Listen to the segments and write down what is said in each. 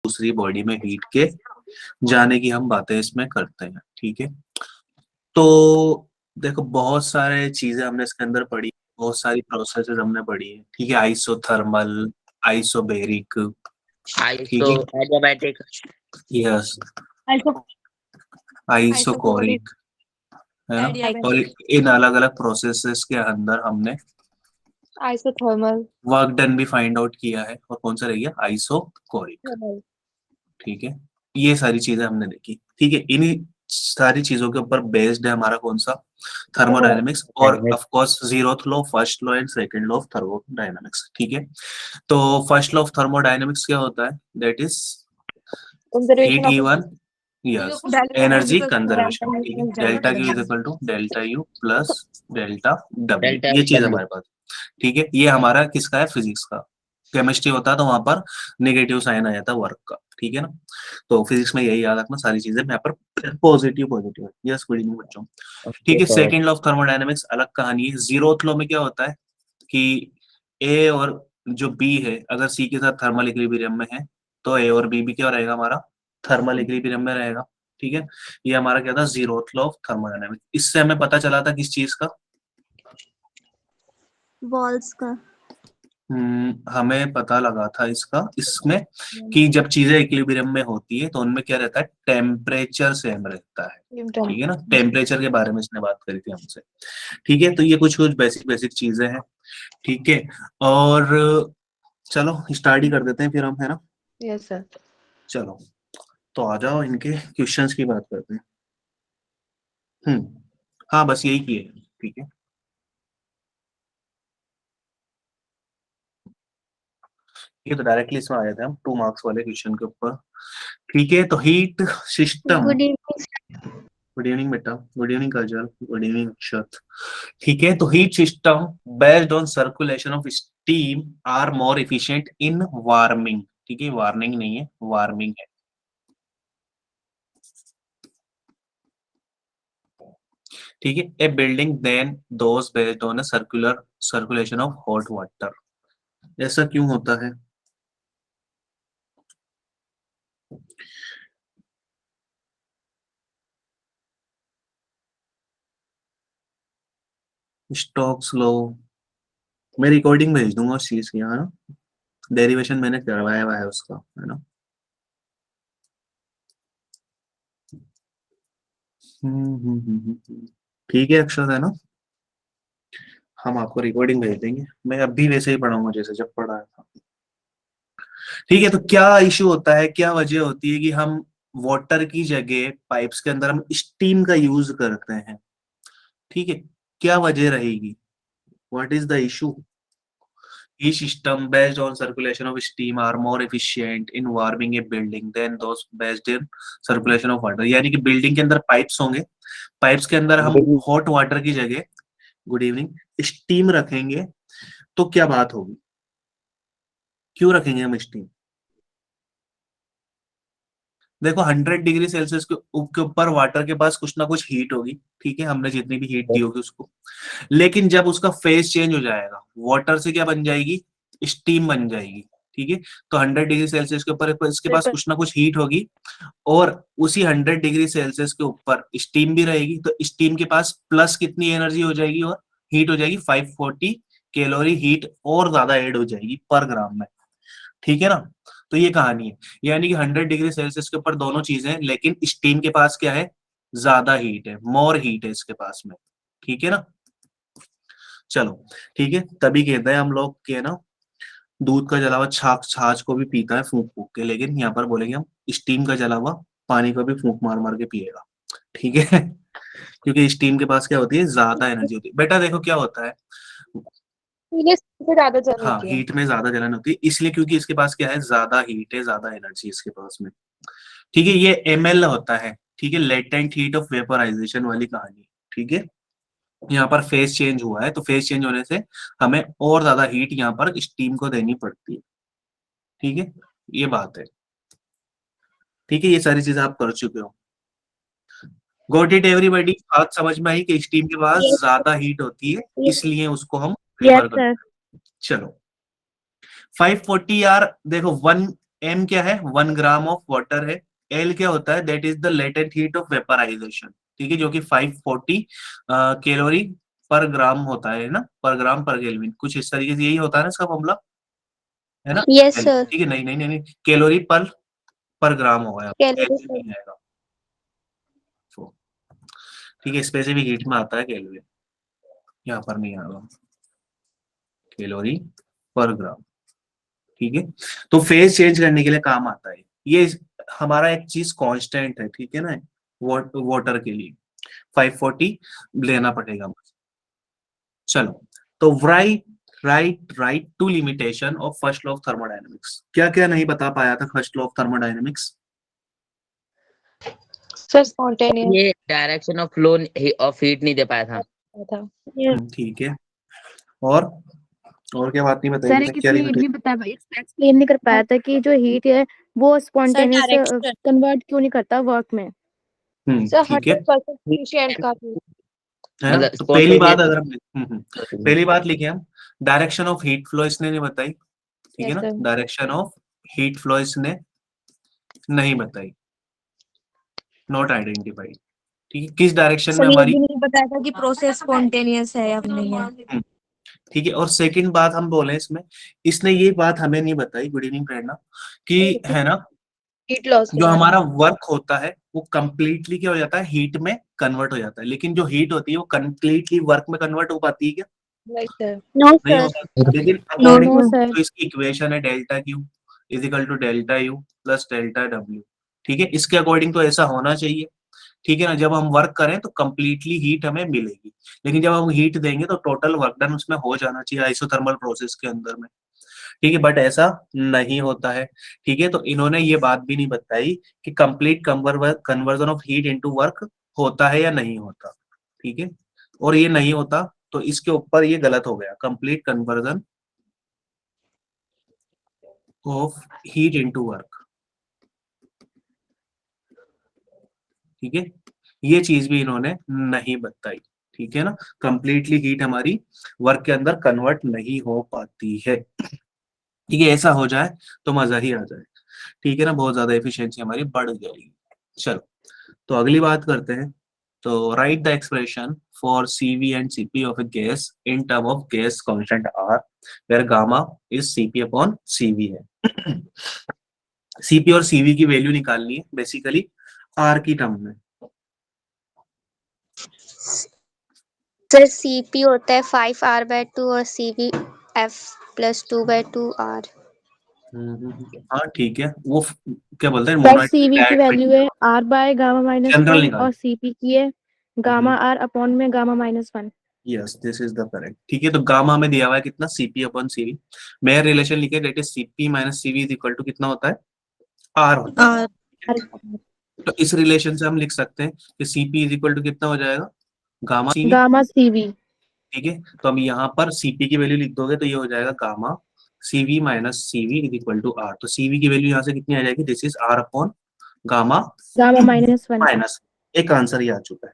दूसरी बॉडी में हीट के जाने की हम बातें इसमें करते हैं। ठीक है, तो देखो बहुत सारे चीजें हमने इसके अंदर पढ़ी, बहुत सारी प्रोसेसेस हमने पढ़ी है। ठीक है, आइसोथर्मल, आइसोबेरिक, ठीक है, एडियाबैटिक, यस, आइसो आइसोकोरिक, है ना। और इन अलग अलग प्रोसेसेस के अंदर हमने आइसोथर्मल, वर्क डन भी फाइंड आउट किया है, और कौन सा रह गया, आइसोकोरिक। ठीक है, ये सारी चीजें हमने देखी। ठीक है, इन्हीं सारी चीजों के ऊपर बेस्ड है हमारा कौन सा, थर्मोडायनेमिक्स, और of course zeroth law, first law and second law of thermodynamics. ठीक है, तो फर्स्ट लॉ ऑफ थर्मोडायनेमिक्स क्या होता है, that is heat given, yes, energy conservation. ठीक है, delta Q is equal to delta U plus delta W, ये चीज हमारे पास। ठीक है, ये हमारा किसका है, फिजिक्स का। केमिस्ट्री होता है तो वहां पर नेगेटिव साइन आ जाता है वर्क का। ठीक है ना, तो फिजिक्स में यही याद रखना, सारी चीजें यहाँ पर पॉजिटिव पॉजिटिव है। यस, गुड इवनिंग बच्चों। ठीक है, सेकंड लॉ ऑफ थर्मोडायनेमिक्स अलग कहानी है। जीरोथ लॉ में क्या होता है कि ए और जो बी है, अगर सी के साथ थर्मल इक्विलिब्रियम में है, तो ए और बी भी क्या रहेगा, हमारा थर्मल इक्विलिब्रियम में रहेगा। ठीक है, ये हमारा क्या था, जीरोथ लॉ ऑफ थर्मोडायनेमिक्स। इससे हमें पता चला था किस चीज का, वॉल्स का। हमें पता लगा था इसका, इसमें कि जब चीजें इक्विलिब्रियम में होती है तो उनमें क्या रहता है, टेम्परेचर सेम रहता है। ठीक है ना, टेम्परेचर के बारे में इसने बात करी थी हमसे। ठीक है, तो ये कुछ कुछ बेसिक बेसिक चीजें हैं। ठीक है, और चलो स्टार्ट ही कर देते हैं फिर हम, है ना। Yes sir. चलो, तो आ जाओ इनके क्वेश्चंस की बात करते हैं। हाँ, बस यही किए। ठीक है, ये तो डायरेक्टली इसमें आ जाते हैं हम 2 मार्क्स वाले क्वेश्चन के ऊपर। ठीक है, तो heat system, good evening. Good evening बेटा, good evening Kajal, good evening Akshat. ठीक है, तो heat system based on circulation of steam are more efficient in warming. ठीक है, वार्निंग नहीं है, वार्मिंग है। ठीक है, a building then those based on a circulation of hot water. ऐसा क्यों होता है, स्टोक्स लॉ, मैं रिकॉर्डिंग भेज दूंगा उस चीज की, है ना। डेरिवेशन मैंने करवाया हुआ है उसका, है ना। ठीक है अक्षत, है ना, हम आपको रिकॉर्डिंग भेज देंगे। मैं अभी वैसे ही पढ़ाऊंगा जैसे जब पढ़ाया था। ठीक है, तो क्या इशू होता है, क्या वजह होती है कि हम वाटर की जगह पाइप्स के अंदर हम स्टीम का यूज करते हैं। ठीक है, क्या वजह रहेगी, what is the issue. Heat system based on circulation of steam are more efficient in warming a building than those based in circulation of water। यानी कि बिल्डिंग के अंदर पाइप्स होंगे, पाइप्स के अंदर हम हॉट वाटर की जगह, गुड इवनिंग, स्टीम रखेंगे, तो क्या बात होगी, क्यों रखेंगे हम स्टीम। देखो 100 डिग्री सेल्सियस के ऊपर वाटर के पास कुछ ना कुछ हीट होगी। ठीक है, हमने जितनी भी हीट दी होगी उसको, लेकिन जब उसका फेज चेंज हो जाएगा, वाटर से क्या बन जाएगी, स्टीम बन जाएगी। ठीक है, तो 100 डिग्री सेल्सियस के ऊपर इसके पास कुछ ना कुछ हीट होगी, और उसी 100 डिग्री सेल्सियस के ऊपर स्टीम भी रहेगी, तो स्टीम के पास प्लस कितनी एनर्जी हो जाएगी, और हीट हो जाएगी 540 कैलोरी हीट और ज्यादा ऐड हो जाएगी पर ग्राम में। ठीक है ना, तो ये कहानी है। यानी कि 100 डिग्री सेल्सियस के ऊपर दोनों चीजें, लेकिन स्टीम के पास क्या है, ज्यादा हीट है, मोर हीट है इसके पास में। ठीक है ना, चलो ठीक है, तभी कहते हैं हम लोग के ना, दूध का जला हुआ छाछ को भी पीता है फूंक फूंक के, लेकिन यहाँ पर बोलेंगे हम स्टीम का जला हुआ पानी को भी फूंक मार मार के पिएगा। ठीक है क्योंकि स्टीम के पास क्या होती है, ज्यादा एनर्जी होती है। बेटा देखो क्या होता है, ज्यादा जलन हाँ, होती है। हीट में ज्यादा जलन होती है, इसलिए क्योंकि इसके पास क्या है, ज्यादा हीट है, ज्यादा एनर्जी इसके पास में। ठीक है, ये एमएल होता है। ठीक है, लेटेंट हीट ऑफ वेपोराइजेशन वाली कहानी। ठीक है, यहाँ पर फेज चेंज हुआ है, तो फेज चेंज होने से हमें और ज्यादा हीट यहाँ पर स्टीम को देनी पड़ती है। ठीक है, ये बात है। ठीक है, ये सारी चीजें आप कर चुके हो। गॉट इट एवरीबॉडी, बात समझ में आई कि स्टीम के पास ज्यादा हीट होती है, इसलिए उसको हम प्रेफर करते हैं। चलो 540 यार, देखो 1 m क्या है, 1 ग्राम ऑफ वाटर है। l क्या होता है, that is the latent heat of vaporization, ठीक है, जो कि 540 कैलोरी पर ग्राम होता है ना, पर ग्राम पर केल्विन, कुछ इस तरीके से यही होता है ना इसका फॉर्मूला, है ना। Yes, sir. ठीक है, नहीं नहीं नहीं, कैलोरी पर ग्राम होगा यहाँ पे, Calorie केल्विन per. नहीं आएगा। तो ठीक है, स्पेसिफिक हीट में आता है केल्विन, यहाँ पर नहीं आएगा, कैलोरी पर ग्राम। ठीक है, तो फेज चेंज करने के लिए काम आता है ये, हमारा एक चीज कांस्टेंट है, ठीक है ना, वाटर के लिए 540 लेना पड़ेगा। चलो, तो write to limitation of first law of thermodynamics. क्या क्या नहीं बता पाया था first law of thermodynamics? Sir spontaneous ये direction of flow of heat नहीं दे पाया था। था। ठीक है, और क्या बात नहीं बताई सर बेटा, एक क्या इसमें ये लिमिटेशन? नहीं बता एक्सप्लेन नहीं कर पाया था कि जो हीट है वो स्पॉन्टेनियस direction. कन्वर्ट क्यों नहीं करता वर्क में। सर ठीक है, 100% एफिशिएंट का भी। है ना, मतलब तो पहली बात spontaneous- अगर हम पहली बात लिखे हम, डायरेक्शन ऑफ हीट फ्लो इसने नहीं बताई, ठीक है Yes, ना, sir. Direction of heat flow इसने नहीं बताई, नॉट आइडेंटिफाइड। ठीक है, किस डायरेक्शन में सर ये हमारी, भी नहीं बताया था कि प्रोसेस स्पॉन्टेनियस है या नहीं है। ठीक है, और सेकंड बात हम बोले इसमें, इसने ये बात हमें नहीं बताई, गुड इवनिंग प्रेरणा, कि है ना, हीट लॉस जो हमारा वर्क होता है वो कंप्लीटली क्या हो जाता है, हीट में कन्वर्ट हो जाता है, लेकिन जो हीट होती है वो कंप्लीटली वर्क में कन्वर्ट हो पाती है क्या? Right sir. नो नहीं हो सर. पाती। लेकिन no according no no. Sir. तो इसकी इक्वेशन है delta Q is equal to delta U plus delta W, ठीक है, इसके अकॉर्डिंग तो ऐसा होना चाहिए, ठीक है ना, जब हम वर्क करें तो कंप्लीटली हीट हमें मिलेगी, लेकिन जब हम हीट देंगे तो टोटल वर्क डन उसमें हो जाना चाहिए आइसोथर्मल प्रोसेस के अंदर में, ठीक है, बट ऐसा नहीं होता है। ठीक है, तो इन्होंने ये बात भी नहीं बताई कि complete conversion of heat into work होता है या नहीं होता, ठीक है, और ये नहीं होता तो इसके ऊपर ये गलत हो गया, complete conversion of heat into work, ठीक है, ये चीज भी इन्होंने नहीं बताई, ठीक है ना, कंप्लीटली हीट हमारी वर्क के अंदर कन्वर्ट नहीं हो पाती है, ठीक है, ऐसा हो जाए तो मजा ही आ जाए, ठीक है ना, बहुत ज्यादा एफिशिएंसी हमारी बढ़ जाएगी। चलो, तो अगली बात करते हैं, तो write the expression for CV and CP of a gas in term of gas constant R where gamma is CP upon CV है। CP और CV की वैल्यू निकालनी है बेसिकली R की टर्म में। सर CP होता है 5R/2 और CV F+2/2R. हाँ ठीक है, वो क्या बोलते हैं, सर सीवी की वैल्यू है R by gamma minus general 1 निकाल, और सीपी की है गामा R अपॉन में gamma minus 1। Yes this is the correct, ठीक है, तो गामा में दिया हुआ है कितना, CP अपॉन CV, मैं रिलेशन लिखे that is CP minus CV is equal to कितना होता है, R होता है, तो इस रिलेशन से हम लिख सकते हैं कि CP इज इक्वल टू कितना हो जाएगा, गामा CV, गामा सीवी। ठीक है, तो हम यहाँ पर CP की वैल्यू लिख दोगे तो ये हो जाएगा gamma CV minus CV is equal to R, तो CV की वैल्यू यहाँ से कितनी आ जाएगी, this is R upon gamma gamma minus 1। Minus, एक आंसर ही आ चुका है,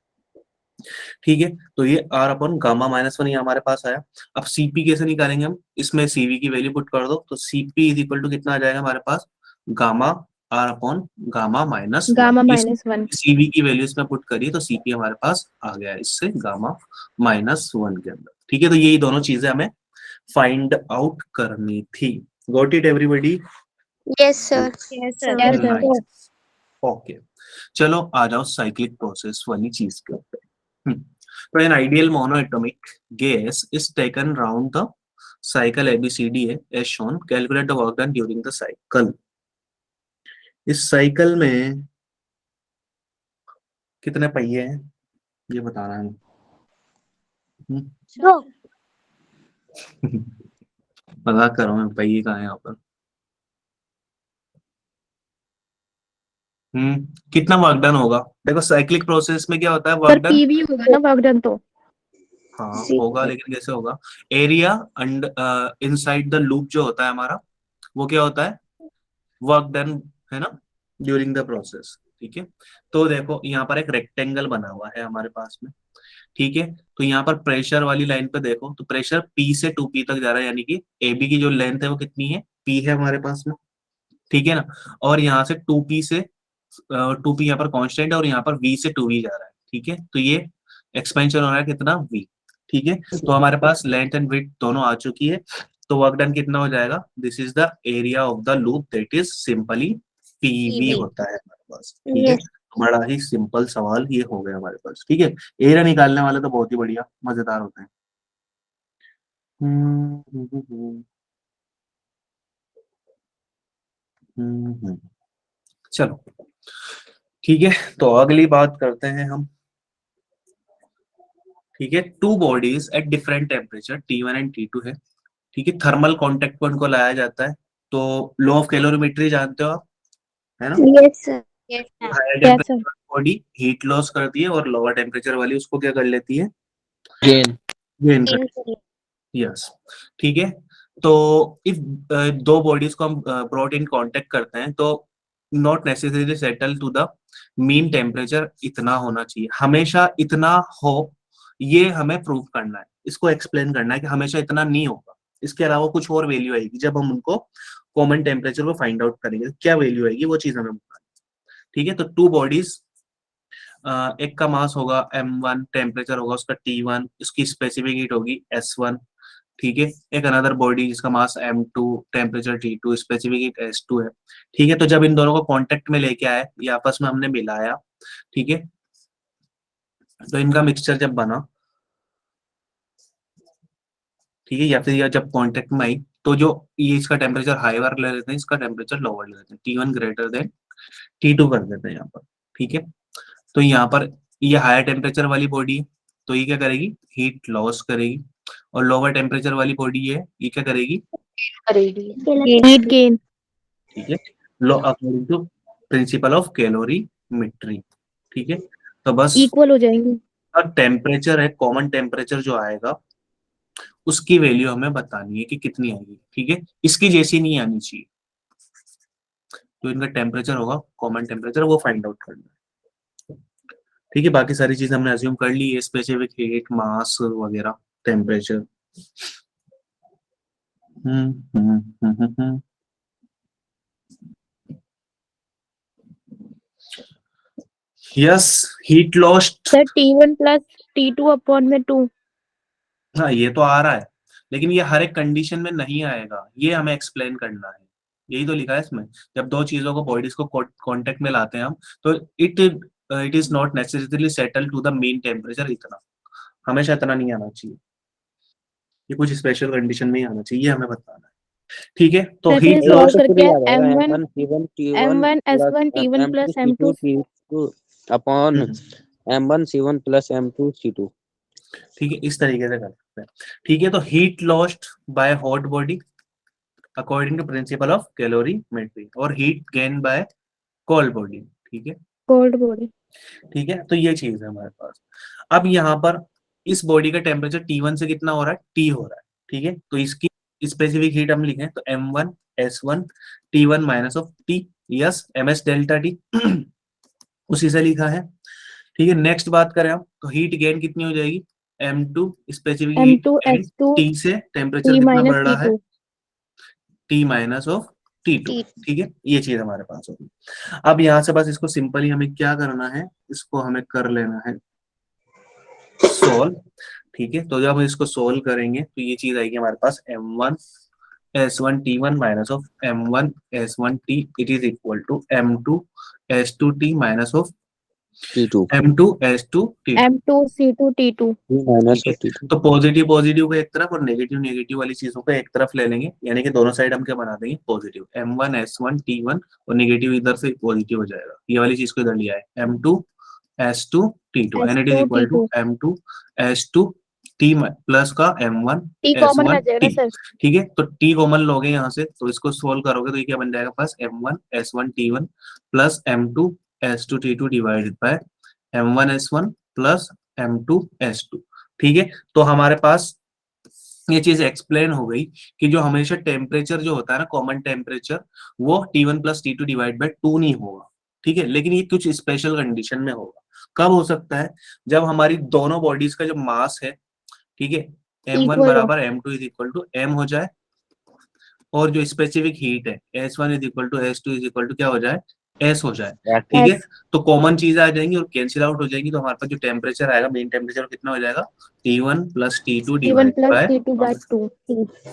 ठीक है, तो ये R अपॉन गामा माइनस 1 ये हमारे पास आया। अब CP कैसे निकालेंगे हम, इसमें CV की वैल्यू पुट कर दो तो CP इज इक्वल टू कितना आ जाएगा हमारे पास, gamma R upon gamma minus gamma 1, minus 1। CV की वैल्यू इसमें पुट करिए तो CP हमारे पास आ गया इससे गामा माइनस 1 के अंदर, ठीक है, तो यही दोनों चीजें हमें फाइंड आउट करनी थी। Got it everybody? Yes, sir. Yes, sir. Yes, sir. Nice, okay, चलो आ जाओ साइक्लिक प्रोसेस वाली चीज के ऊपर। तो an ideal monoatomic gas is taken round the cycle ABCD है as shown, calculate the work done during the cycle. इस cycle में कितने पहिए हैं ये बताना है। No. मजाक कर रहा हूँ मैं, पहिए कहाँ है यहाँ पर। कितना वर्क डन होगा, देखो साइक्लिक प्रोसेस में क्या होता है, सर वर्क डन, पीवी होगा ना वर्क डन तो। हाँ होगा, लेकिन कैसे होगा, area and inside the loop जो होता है हमारा वो क्या होता है, वर्क डन, है ना, ड्यूरिंग द प्रोसेस, ठीक है, तो देखो यहाँ पर एक रेक्टेंगल बना हुआ है हमारे पास में, ठीक है, तो यहाँ पर प्रेशर वाली लाइन पे देखो तो प्रेशर P से 2P तक जा रहा है, यानी कि AB की जो लेंथ है वो कितनी है, P है हमारे पास में, ठीक है ना। और यहाँ से 2p से 2p यहाँ पर कांस्टेंट है और यहाँ पर v से 2v जा रहा है, ठीक है। तो ये एक्सपेंशन हो रहा है कितना, v, ठीक है। तो हमारे पास लेंथ एंड विड्थ दोनों आ चुकी है। तो वर्क डन कितना हो जाएगा, this is the area of the loop, that is simply PV PV. होता है हमारे पास, ठीक है। Yes. तो बड़ा ही सिंपल सवाल ये हो गया हमारे पास, ठीक है। एरिया निकालने वाले तो बहुत ही बढ़िया मजेदार होते हैं। हम्म, हम्म, हम्म, हम्म। चलो ठीक है, तो अगली बात करते हैं हम, ठीक है। Two bodies at different temperature T1 and T2 है, ठीक है। थर्मल कांटेक्ट पॉइंट को लाया जाता है। तो लॉ ऑफ कैलोरीमेट्री जानते हो आप, है ना। Yes, sir. Yes, sir. Higher Yes, temperature sir. Body heat loss करती है और लोअर टेम्परेचर वाली उसको क्या कर लेती है, गेन। गेन कर, Yes. यस, ठीक है। तो इफ दो बॉडीज को हम ब्रॉट इन कांटेक्ट करते हैं तो not necessarily settle to the mean temperature इतना होना चाहिए, हमेशा इतना हो, ये हमें प्रूव करना है, इसको एक्सप्लेन करना है कि हमेशा इतना नहीं होगा, इसके अलावा कुछ और वैल्यू आएगी जब हम उनको कॉमन टेम्परेचर को फाइंड आउट करेंगे, क्या वैल्यू आएगी वो चीज हमें बतानी है, ठीक है। तो टू बॉडीज, एक का मास होगा m1, टेम्परेचर होगा उसका T1, उसकी स्पेसिफिक हीट होगी S1, ठीक है। एक अनदर बॉडी जिसका मास m2, temperature T2, specific heat S2 है, ठीक है। तो जब इन दोनों को कांटेक्ट में लेके आए, ये आपस में हमने मिलाया, ठीक है। तो इनका मिक्सचर जब बना, ठीक है, या फिर या जब कांटेक्ट में आई, तो जो ये इसका टेम्परेचर हाईवर ले लेते हैं, इसका टेम्परेचर लोअर ले लेते हैं, T1 ग्रेटर देन T2 कर देते हैं यहाँ पर, ठीक है। तो यहाँ पर ये हायर टेम्परेचर वाली बॉडी है, तो ये क्या करेगी, हीट लॉस करेगी। और लोअर टेम्परेचर वाली बॉडी है, ये क्या करेगी, करेगी. Heat gain. ठीक है, लो according to principle of calorimetry, ठीक है। तो बस Equal हो जाएंगे. टेम्परेचर है, कॉमन टेम्परेचर जो आएगा उसकी वैल्यू हमें बतानी है कि कितनी आएगी, ठीक है। इसकी जैसी नहीं आनी चाहिए, तो इनका टेम्परेचर होगा कॉमन टेम्परेचर, वो फाइंड आउट करना है, ठीक है। बाकी सारी चीज हमने अज्यूम कर ली है, स्पेसिफिक हीट, मास वगैरह, temperature. Yes, heat lost, Sir, T1 plus T2 upon में 2. हाँ ये तो आ रहा है, लेकिन ये हर एक कंडीशन में नहीं आएगा, ये हमें एक्सप्लेन करना है, यही तो लिखा है इसमें। जब दो चीजों को, बॉडीज को कांटेक्ट में लाते हैं हम, तो it is not necessarily settle to the mean temperature, इतना हमेशा इतना नहीं आना चाहिए, ये कुछ स्पेशल कंडीशन में ही आना चाहिए, ये हमें बताना है, ठीक है। तो Sir, फिर हीट solve लॉस, करके M1 M1 C1 T1 M1 S1 T1 M2 plus C2 M2. T2 upon M1 C1 plus M2 C2. ठीक है, इस तरीके से कर सकते हैं, ठीक है। तो heat lost by hot body according to principle of calorimetry, और heat gain by cold body, ठीक है, Cold body. ठीक है। तो ये चीज है हमारे पास। अब यहाँ पर इस बॉडी का टेम्परेचर T1 से कितना हो रहा है, T हो रहा है, ठीक है। तो इसकी स्पेसिफिक हीट हम लिखें तो M1 S1 T1 minus of T, yes, MS delta T उसी से लिखा है, ठीक है। नेक्स्ट बात करें हम, तो हीट गेन कितनी हो जाएगी, M2 specific heat M2 S2 T से टेम्परेचर T कितना minus बढ़ रहा है, T2. T minus of T2, T. ठीक है। ये चीज हमारे पास होगी। अब यहाँ से बस इसको सिंपली हमें क्या करना है, इसको हमें कर लेना है सोल्व, ठीक है। तो जब हम इसको सोल्व करेंगे तो ये चीज आएगी हमारे पास M1 S1 T1 minus of M1 S1 T, it is equal to M2 S2 T minus of T2 M2 S2 T2, M2 C2 T2. T minus ठीक of है। T2. तो पॉजिटिव पॉजिटिव को एक तरफ और नेगेटिव नेगेटिव वाली चीजों को एक तरफ ले लेंगे, यानी कि दोनों साइड हम क्या बना देंगे, पॉजिटिव, M1 S1 T1 और नेगेटिव इधर से पॉजिटिव हो जाएगा, ये वाली चीज को इधर लिया है M2 S2 T2 and it is S2 equal to T2. M2 S2 T plus का M1 T कॉमन में आ S1 जाएगा T, सर. ठीक है। तो T कॉमन लोगे यहाँ से, तो इसको सोल्व करोगे तो ये क्या बन जाएगा, पास M1 S1 T1 plus M2 S2 T2 divided by M1 S1 plus M2 S2, ठीक है। तो हमारे पास ये चीज एक्सप्लेन हो गई कि जो हमेशा टेम्परेचर जो होता है ना, कॉमन टेम्परेचर, वो T1 plus T2 divide by 2 नहीं होगा, ठीक है। लेकिन ये कुछ स्पेशल कंडीशन में होगा, कब हो सकता है, जब हमारी दोनों बॉडीज का जो मास है, ठीक है, M1 Equal हो. बराबर M2 is equal to M हो जाए, और जो स्पेसिफिक हीट है S1 is equal to S2 is equal to क्या हो जाए, S हो जाए, ठीक है। तो कॉमन चीज आ जाएंगी और कैंसिल आउट हो जाएंगी, तो हमारे पास जो टेम्परेचर आएगा मेन टेम्परेचर कितना हो जाएगा, T1 plus T2 T1 divide plus by, T2 by 2.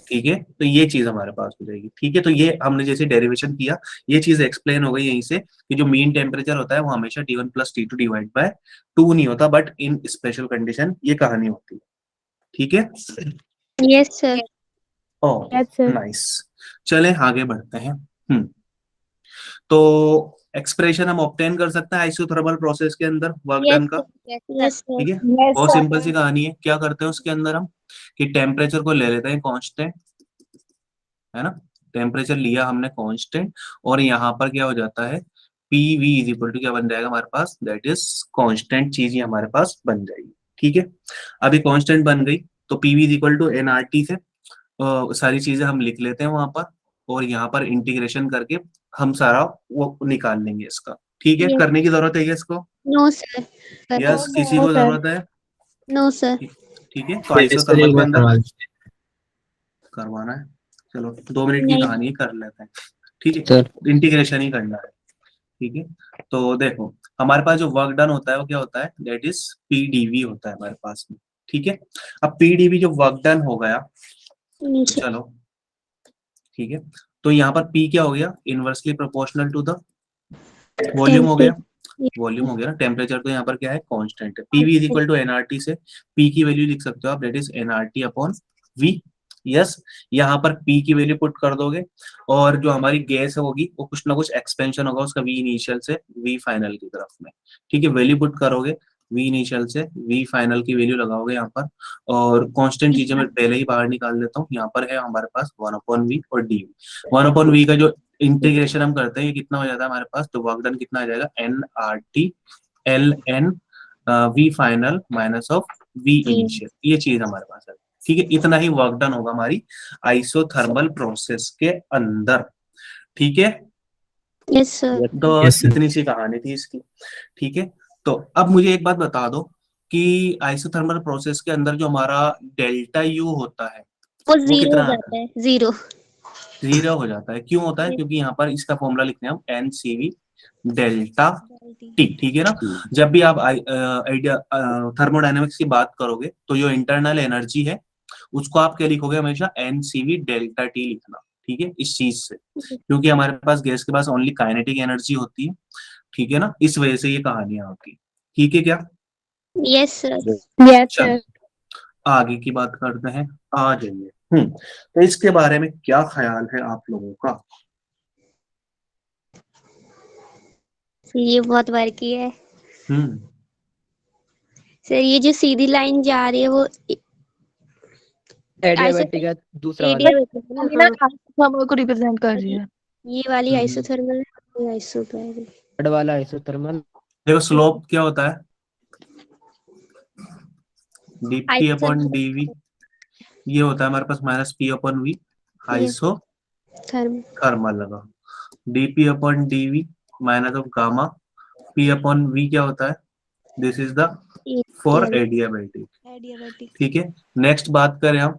ठीक है। तो ये चीज हमारे पास हो जाएगी, ठीक है। तो ये हमने जैसे डेरिवेशन किया, ये चीज एक्सप्लेन हो गई यहीं से कि जो मीन टेम्परेचर होता है वो हमेशा T1 plus T2 divide by 2 नहीं होता, बट इन स्पेशल कंडीशन ये कहानी होती है, ठीक है। Yes, sir. ओह Yes, sir. नाइस, चलें आगे बढ़ते हैं। तो एक्सप्रेशन हम ऑब्टेन कर सकते हैं आइसोथर्मल प्रोसेस के अंदर वर्क Yes, डन का, sir. Yes, sir. ठीक है। बहुत सिंपल सी कहानी है, क्या करते हैं उसके अंदर हम कि टेम्परेचर को ले लेते हैं कांस्टेंट, है ना। टेम्परेचर लिया हमने कांस्टेंट, और यहाँ पर क्या हो जाता है, PV इज इक्वल टू क्या बन जाएगा हमारे पास, दैट इज कांस्टेंट चीज ही हमारे पास बन जाएगी, ठीक है। अभी कांस्टेंट बन गई तो PV is equal to nRT से सारी चीजें हम लिख लेते हैं वहां पर, और यहाँ पर इंटीग्रेशन करके हम सारा वो निकाल लेंगे इसका, ठीक है। Yes. करने की जरूरत है क्या इसको, No, sir. यस किसी No, को sir. जरूरत है, No, sir. ठीक है। तो आइसोथर्मल के अंदर करवाना है, चलो 2 मिनट की नहीं। कहानी कर लेते हैं, ठीक है। सर इंटीग्रेशन ही करना है, ठीक है। तो देखो हमारे पास जो वर्क डन होता है वो क्या होता है, दैट इज PdV होता है हमारे पास में, ठीक है। अब PdV जो वर्क डन हो गया, Yes, sir. चलो ठीक है। तो यहाँ पर P क्या हो गया, inversely proportional to the volume हो गया, वॉल्यूम हो गया ना। टेम्परेचर तो यहाँ पर क्या है, कांस्टेंट है। PV is equal to nRT से P की वैल्यू लिख सकते हो आप, that is nRT upon V, yes. यहाँ पर P की वैल्यू पुट कर दोगे, और जो हमारी गैस होगी वो कुछ ना कुछ एक्सपेंशन होगा उसका V इनिशियल से V फाइनल की तरफ में, ठीक है। वैल्यू पुट करोगे V इनिशियल से V फाइनल की वैल्यू लगाओगे यहाँ पर, और कांस्टेंट चीजें मैं पहले ही बाहर निकाल देता हूँ। यहाँ पर है हमारे पास 1/V और dV। 1/V का जो इंटीग्रेशन हम करते हैं ये कितना हो जाता है हमारे पास, तो वर्क डन कितना आ जाएगा, nRT ln V final minus of V initial, ये चीज हमारे पास है, ठीक है। इतना ही वर्क डन होगा हमारी आइसोथर्मल प्रोसेस के अंदर, ठीक है। Yes, sir. तो इतनी सी कहानी थी इसकी, ठीक है। तो अब मुझे एक बात बता दो कि आइसोथर्मल प्रोसेस के अंदर जो हमारा डेल्टा U होता है वो वो 0 कितना हो जाता है, 0. 0 हो जाता है, क्यों होता है, क्योंकि यहाँ पर इसका फॉर्मूला लिखते हैं हम NCV डेल्टा T, ठीक है ना। जब भी आप थर्मोडायनेमिक्स की बात करोगे तो जो इंटरनल एनर्जी है उसको आप क्या लिखोगे, हमेशा NCV डेल्टा T लिखना, ठीक है, इस चीज से, क्योंकि हमारे पास गैस के पास ओनली काइनेटिक एनर्जी होती है, ठीक है ना, इस वजह से ये कहानियां होती है, ठीक है क्या। Yes, sir. Yes, चलो sir. आगे की बात करते हैं, आ जाइए। तो इसके बारे में क्या ख्याल है आप लोगों का, ये बहुत बार की है हम्म सर। ये जो सीधी लाइन जा रही है वो एडियाबैटिक का दूसरा वाला एडियाबैटिक है ना ना। थर्मल को रिप्रेजेंट कर रही है। ये वाली हम्म। आइसोथर्मल है, ये आइसोथर्मल। थर्ड वाला आइसोथर्मल देखो स्लोप क्या होता है, dP अपॉन dV, ये होता है हमारे पास minus P upon V, isothermal लगा। dP upon dV minus of gamma P upon V क्या होता है, this is the for adiabatic, adiabatic. ठीक है। नेक्स्ट बात करें हम,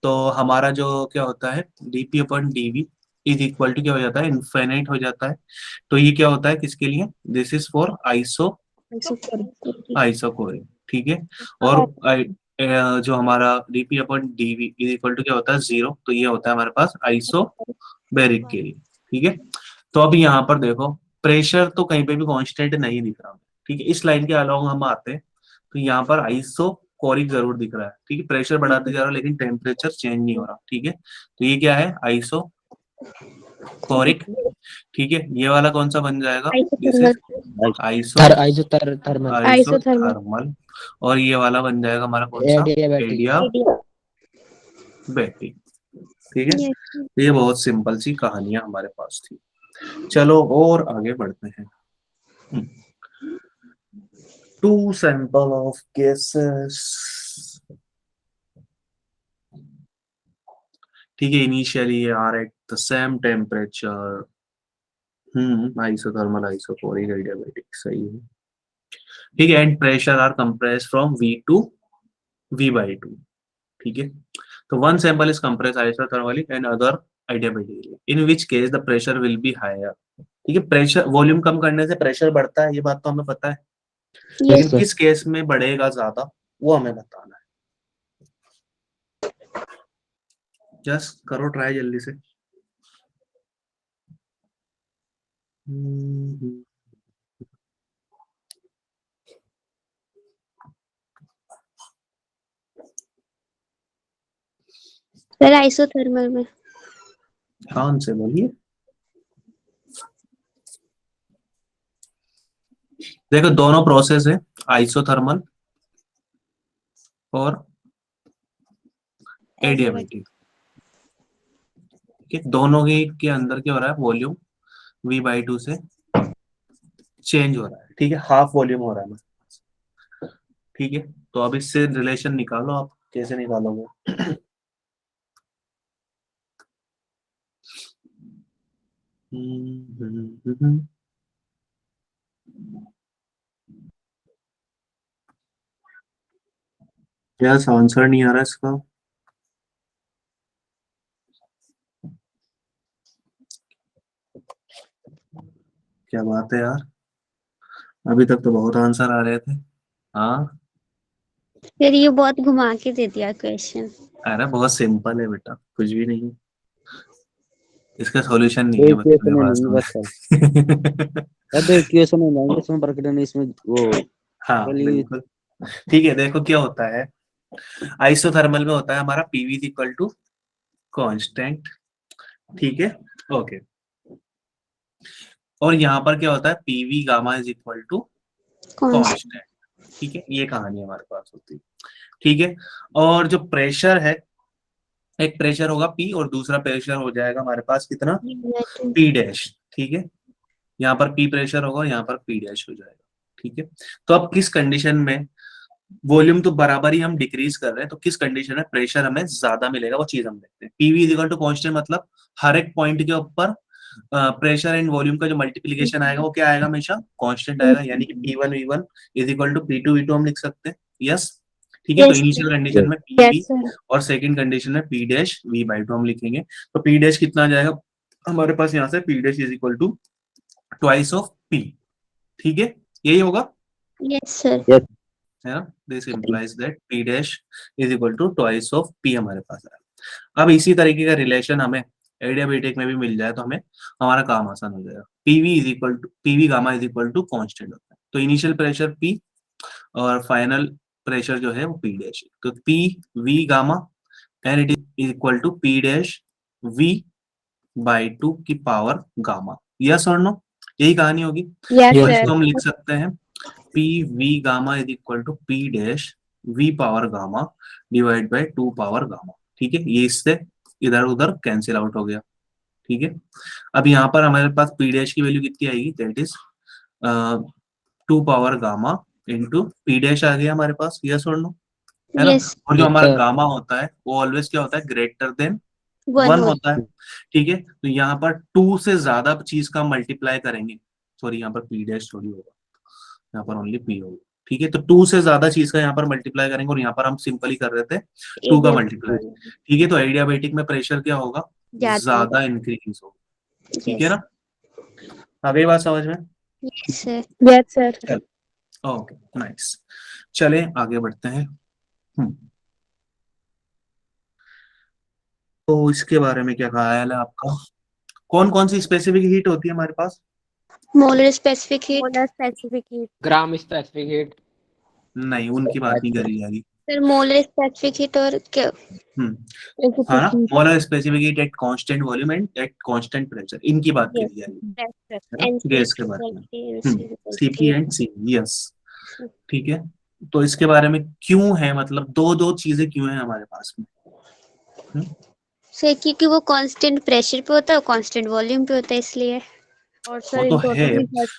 तो हमारा जो क्या होता है dP upon dV is equal to क्या हो जाता है, इनफाइनाइट हो जाता है। तो ये क्या होता है किसके लिए, दिस इज फॉर आइसोकोरिक, ठीक है। और जो हमारा dP upon dV is equal to क्या होता है 0, तो ये होता है हमारे पास आइसोबैरिक के लिए, ठीक है। तो अभी यहाँ पर देखो प्रेशर तो कहीं पे भी कांस्टेंट नहीं दिख रहा, ठीक है। इस लाइन के अलावा हम आते हैं तो यहाँ पर आइसोकोरिक जरूर दिख रहा है, ठीक है। प्रेशर बढ़ाते जा रहा है लेकिन टेम्परेचर चेंज नहीं हो रहा, ठीक है। तो ये क्या है, आइसोकोरिक, ठीक है। ये वाला कौन सा बन जाएगा, Isothermal. आइसोथर्मल, और ये वाला बन जाएगा हमारा कौन सा, एडियाबैटिक एडियाबैटिक, ठीक है। तो ये बहुत सिंपल सी कहानियां हमारे पास थी, चलो और आगे बढ़ते हैं। टू सैंपल ऑफ गैसेस, ठीक है, initially are at the same temperature, isothermal isochoric adiabatic, सही है, ठीक है। And pressure are compressed from V to V/2, ठीक है। तो one sample is compress isothermally and other adiabatically, in which case the pressure will be higher. ठीक है, pressure volume कम करने से प्रेशर बढ़ता है, ये बात तो हमें पता है, लेकिन sir. किस केस में बढ़ेगा ज्यादा वो हमें बताना है। जस्ट करो ट्राई जल्दी से। सर आइसोथर्मल में हाँ उनसे बोलिए। देखो दोनों प्रोसेस है, आइसोथर्मल और एडियाबेटिक। ठीक है, दोनों के अंदर क्या हो रहा है, वॉल्यूम V/2 से चेंज हो रहा है। ठीक है, हाफ वॉल्यूम हो रहा है। ठीक है, तो अब इससे रिलेशन निकालो, आप कैसे निकालोगे? यस, आंसर नहीं आ रहा इसका। क्या बात है यार, अभी तक तो बहुत आंसर आ रहे थे। हाँ, फिर ये बहुत घुमा के दे दिया क्वेश्चन। अरे बहुत सिंपल है बेटा, कुछ भी नहीं, इसका सॉल्यूशन नहीं दो है बस इक्वेशन मेरे है पास नहीं में। बस सर। यार दो इक्वेशन है नहीं, इसमें ब्रैकेट नहीं, इसमें वो हाँ पहली बिल्कुल। ठीक है, देखो क्या होता है, आइसोथर्मल में होता है हमारा PV is equal to constant. ठीक है, ओके। और यहाँ पर क्या होता है, PV gamma is equal to constant. ठीक है, ये कहानी हमारे पास होती है। ठीक है, और जो प्रेशर है, एक प्रेशर होगा P और दूसरा प्रेशर हो जाएगा हमारे पास कितना, P डैश। ठीक है, यहाँ पर P प्रेशर होगा, यहाँ पर P डैश हो जाएगा। ठीक है, तो अब किस कंडीशन में, वॉल्यूम तो बराबर ही हम डिक्रीज कर रहे हैं, तो किस कंडीशन में प्रेशर हमें ज्यादा मिलेगा वो चीज हम देखते हैं। PV is equal to constant, मतलब हर एक पॉइंट के ऊपर प्रेशर एंड वॉल्यूम का जो मल्टीप्लीकेशन आएगा वो क्या आएगा, हमेशा कांस्टेंट आएगा, यानी कि P1 V1 is equal to P2 V2 हम लिख सकते हैं। यस, ठीक है, तो इनिशियल कंडीशन में PV यस सर। और सेकंड कंडीशन में P डैश V/2 हम लिखेंगे। तो P डैश कितना आ जाएगा हमारे पास, यहाँ से P dash is equal to twice of P। ठीक है, यही होगा, यस सर। yes. है ना। This implies that P dash is equal to twice of P हमारे पास है। अब इसी तरीके का रिलेशन हमें एडियाबेटिक में भी मिल जाए तो हमें हमारा काम आसान हो जाएगा। PV gamma is equal to constant होता है, तो इनिशियल प्रेशर P और फाइनल प्रेशर जो है वो P डैश, तो PV gamma and it is equal to P dash V/2 की पावर गामा। यस और नो, यही कहानी होगी। यस तो सर। इसको हम लिख सकते हैं PV gamma is equal to P dash V power gamma divide by 2 power gamma. ठीक है, ये इससे इधर उधर कैंसिल आउट हो गया। ठीक है, अब यहाँ पर हमारे पास P डैश की वैल्यू कितनी आएगी, that is 2 power gamma into P dash आ गया हमारे पास। यस और नो, है ना। यस और जो Yes, हमारा sir. गामा होता है वो ऑलवेज क्या होता है, ग्रेटर देन 1 1 होता है। ठीक है, तो यहाँ पर 2 से ज्यादा चीज का मल्टीप्लाई करेंगे, सॉरी यहाँ पर P डैश थोड़ी होगा, यहाँ पर ओनली P होगा। ठीक है, तो 2 से ज्यादा चीज का यहाँ पर मल्टीप्लाई करेंगे, और यहाँ पर हम सिंपली कर रहे थे 2 का मल्टीप्लाई। ठीक है, तो एडियाबेटिक में प्रेशर क्या होगा, ज्यादा इंक्रीज होगा। ठीक है ना, आ गई बात समझ में। Yes sir. Yes sir. Okay nice, चले आगे बढ़ते हैं। तो इसके बारे में क्या ख्याल है आपका, कौन कौन सी स्पेसिफिक हीट होती है हमारे पास? Molar specific heat. Molar specific heat. Gram specific heat. नहीं, उनकी बात नहीं करी जा रही। सर मोलर स्पेसिफिक हीट और क्या? हाँ ना, molar specific heat at constant volume and at constant pressure, इनकी बात करी जा रही है ना, गैस के बारे में। CP and C, yes. ठीक है, तो इसके बारे में क्यों है, मतलब दो दो चीजें क्यों है हमारे पास में? सर क्योंकि वो कांस्टेंट प्रेशर पे होता है और कांस्टेंट वॉल्यूम पे होता है, इसलिए। और वो सर तो इनका है,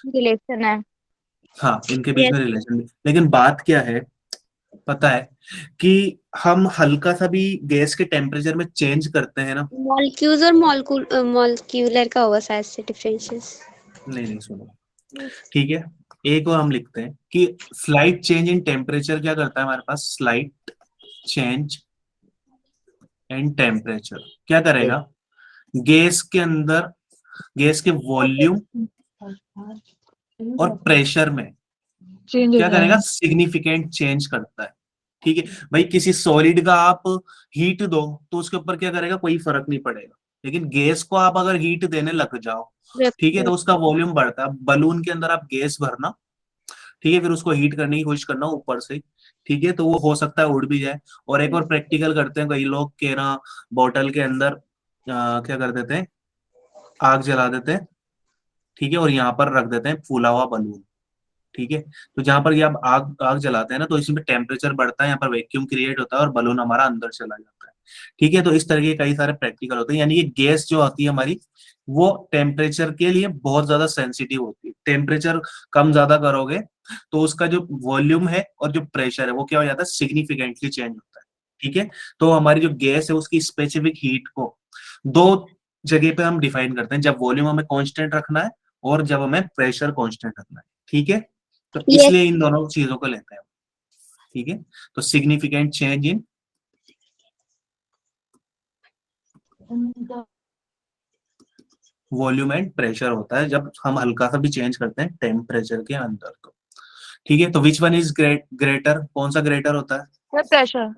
रिलेशन है। हाँ इनके बीच में Yes. रिलेशन, लेकिन बात क्या है पता है, कि हम हल्का सा भी गैस के टेम्परेचर में चेंज करते हैं ना। मॉलिक्यूल्स और मॉलिक्यूलर का होगा शायद से डिफरेंसेस। नहीं नहीं सुनो, ठीक है, एक और हम लिखते हैं कि स्लाइट चेंज इन टेम्परेचर क्या करता है हमारे पास, स्लाइट चेंज इन टेम्परेचर क्या करेगा, गैस के अंदर गैस के वॉल्यूम और प्रेशर में चेंज हो क्या करेगा, जाएगा। सिग्निफिकेंट चेंज करता है। ठीक है भाई, किसी सॉलिड का आप हीट दो तो उसके ऊपर क्या करेगा, कोई फर्क नहीं पड़ेगा। लेकिन गैस को आप अगर हीट देने लग जाओ, ठीक है, तो उसका वॉल्यूम बढ़ता है। बलून के अंदर आप गैस भरना, ठीक है, फिर उसको हीट करने की कोशिश करना ऊपर से, ठीक है, तो वो हो सकता है उड़ भी जाए। और एक और प्रैक्टिकल करते हैं कई लोग, के ना बॉटल के अंदर क्या कर देते हैं, आग जला देते हैं, ठीक है, और यहाँ पर रख देते हैं फूला हुआ बलून। ठीक है, तो जहां पर ये आप आग आग जलाते हैं ना, तो इसमें टेम्परेचर बढ़ता है, यहाँ पर वैक्यूम क्रिएट होता है और बलून हमारा अंदर चला जाता है। ठीक है, तो इस तरह के कई सारे प्रैक्टिकल होते हैं। यानी कि गैस जो होती है हमारी, वो टेम्परेचर के लिए बहुत ज्यादा सेंसिटिव होती है। टेम्परेचर कम ज्यादा करोगे तो उसका जो वॉल्यूम है और जो प्रेशर है वो क्या हो जाता है, सिग्निफिकेंटली चेंज होता है। ठीक है, तो हमारी जो गैस है उसकी स्पेसिफिक हीट को दो जगह पे हम डिफाइन करते हैं, जब वॉल्यूम हमें कांस्टेंट रखना है और जब हमें प्रेशर कांस्टेंट रखना है। ठीक है, तो Yes. इसलिए इन दोनों चीजों को लेते हैं। ठीक है, तो significant change in volume and pressure होता है जब हम हल्का सा भी चेंज करते हैं टेम्परेचर के अंदर। तो ठीक है, तो विच वन इज ग्रेटर, कौन सा ग्रेटर होता है, प्रेशर।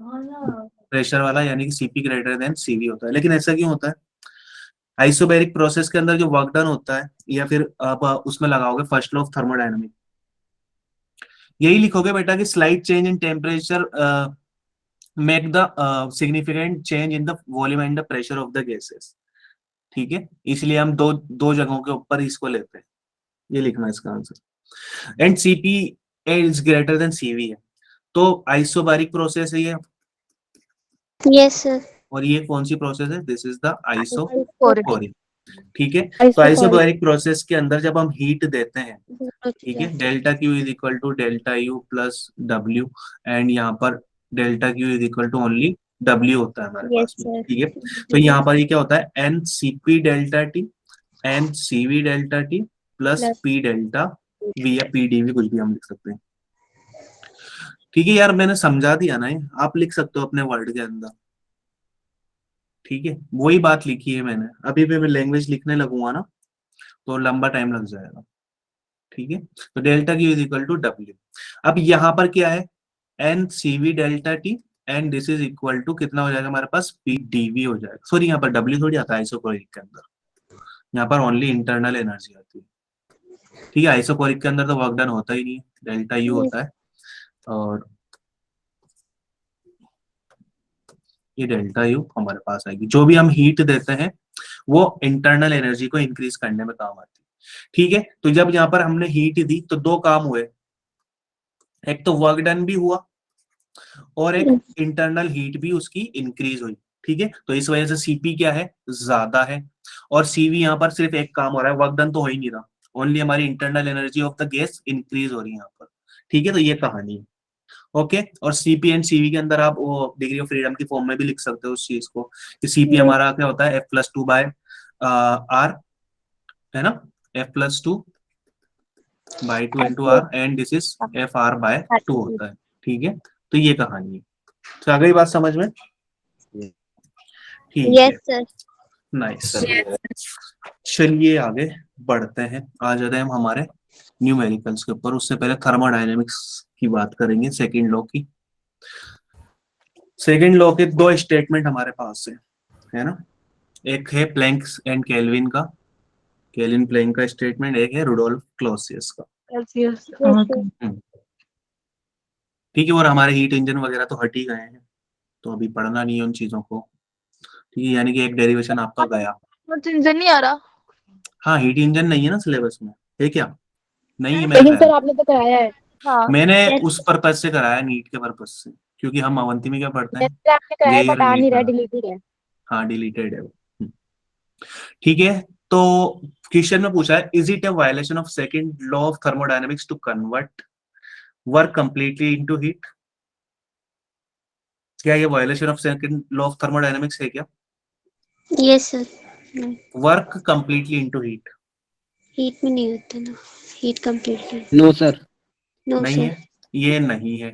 प्रेशर वाला, यानी कि सीपी ग्रेटर देन सीवी होता है। लेकिन ऐसा क्यों होता है, आइसोबैरिक प्रोसेस के अंदर जो वर्क डन होता है, या फिर आप उसमें लगाओगे फर्स्ट लॉ ऑफ थर्मोडायनामिक्स, यही लिखोगे बेटा कि slight change in temperature make the significant change in the volume and the pressure of the gases. ठीक है, इसलिए हम दो दो जगहों के ऊपर इसको लेते हैं। ये लिखना है इसका answer. And CP is greater than CV है, तो आइसोबैरिक प्रोसेस है ये, Yes, sir. और ये कौन सी प्रोसेस है, this is the Isochoric. Isochoric. ठीक है, तो आइसोबैरिक प्रोसेस के अंदर जब हम हीट देते हैं, ठीक है, delta Q is equal to delta U plus W, and यहाँ पर delta Q is equal to only W होता है हमारे Yes, पास में। sir. ठीक है, तो यहाँ पर ये क्या होता है, n CP delta T, n CV delta T plus Plus P delta V, या पी डी वी, कुछ भी हम लिख सकते हैं। ठीक है यार, मैंने समझा दिया ना, ये आप लिख सकते हो अपने वर्ड के अंदर। ठीक है, वही बात लिखी है मैंने। अभी भी मैं लैंग्वेज लिखने लगूंगा ना तो लंबा टाइम लग जाएगा। ठीक है, तो delta Q is equal to W. अब यहाँ पर क्या है, n CV delta T, and this is equal to कितना हो जाएगा हमारे पास, पी डीवी हो जाएगा। सॉरी, यहाँ पर डब्ल्यू थोड़ी आता है आइसोकोरिक के अंदर, यहाँ पर ओनली इंटरनल एनर्जी आती है। ठीक है, आइसोकोरिक के अंदर तो वर्क डन होता ही नहीं, डेल्टा यू होता है, और ये डेल्टा यू हमारे पास आएगी। जो भी हम हीट देते हैं वो इंटरनल एनर्जी को इंक्रीज करने में काम आती है। ठीक है, तो जब यहाँ पर हमने हीट दी तो दो काम हुए, एक तो वर्क डन भी हुआ और एक इंटरनल हीट भी उसकी इंक्रीज हुई। ठीक है, तो इस वजह से सीपी क्या है, ज्यादा है, और सीवी यहाँ पर सिर्फ एक काम हो रहा है, वर्क डन तो हो ही नहीं रहा, ओनली हमारी internal energy of the gas increase हो रही है यहाँ पर। ठीक है, तो ये कहानी है। ओके, और सीपी एंड सीवी के अंदर आप वो डिग्री ऑफ फ्रीडम की फॉर्म में भी लिख सकते हो उस चीज को, कि सीपी हमारा क्या होता है, F+2 बाय आर, है ना, F+2 by 2 into R, and this is FR by 2 होता है। ठीक है, तो ये कहानी है। तो आ गई बात समझ में? ठीक है, Yes, sir. Nice sir. चलिए आगे बढ़ते हैं, आ जाते हैं हम हमारे न्यूमेरिकल्स के ऊपर। उससे पहले थर्मोडायनेमिक्स की बात करेंगे, सेकंड लॉ की। सेकंड लॉ के दो स्टेटमेंट हमारे पास है ना, एक है प्लैंक एंड केल्विन का, केल्विन प्लैंक का स्टेटमेंट, एक है रुडोल्फ क्लॉसियस का। Celsius. Yes, sir. ठीक है, और हमारे हीट इंजन वगैरह तो हट ही गए हैं, तो अभी पढ़ना नहीं है उन चीजों को। ठीक है, यानी कि एक डेरिवेशन आपका गया। इंजन नहीं आ रहा। हाँ, हीट इंजन नहीं है ना सिलेबस में, है क्या? नहीं है लेकिन मेरे सर आपने तो कराया है। हाँ। मैंने Yes. उस पर्पज से कराया, नीट के पर्पज से, क्योंकि हम अवंती में क्या पढ़ते हैं, जैसे आपने कराया ये बट आ नहीं रहा, related। डिलीटेड है। हाँ, डिलीटेड है वो। ठीक है, तो क्वेश्चन में पूछा है, is it a violation of second law of thermodynamics to convert work completely into heat? क्या ये violation of second law of thermodynamics है क्या, Yes, sir. No. Work completely into heat? Heat में नहीं होता ना, heat completely. No sir. No, नहीं sir. है, ये नहीं है।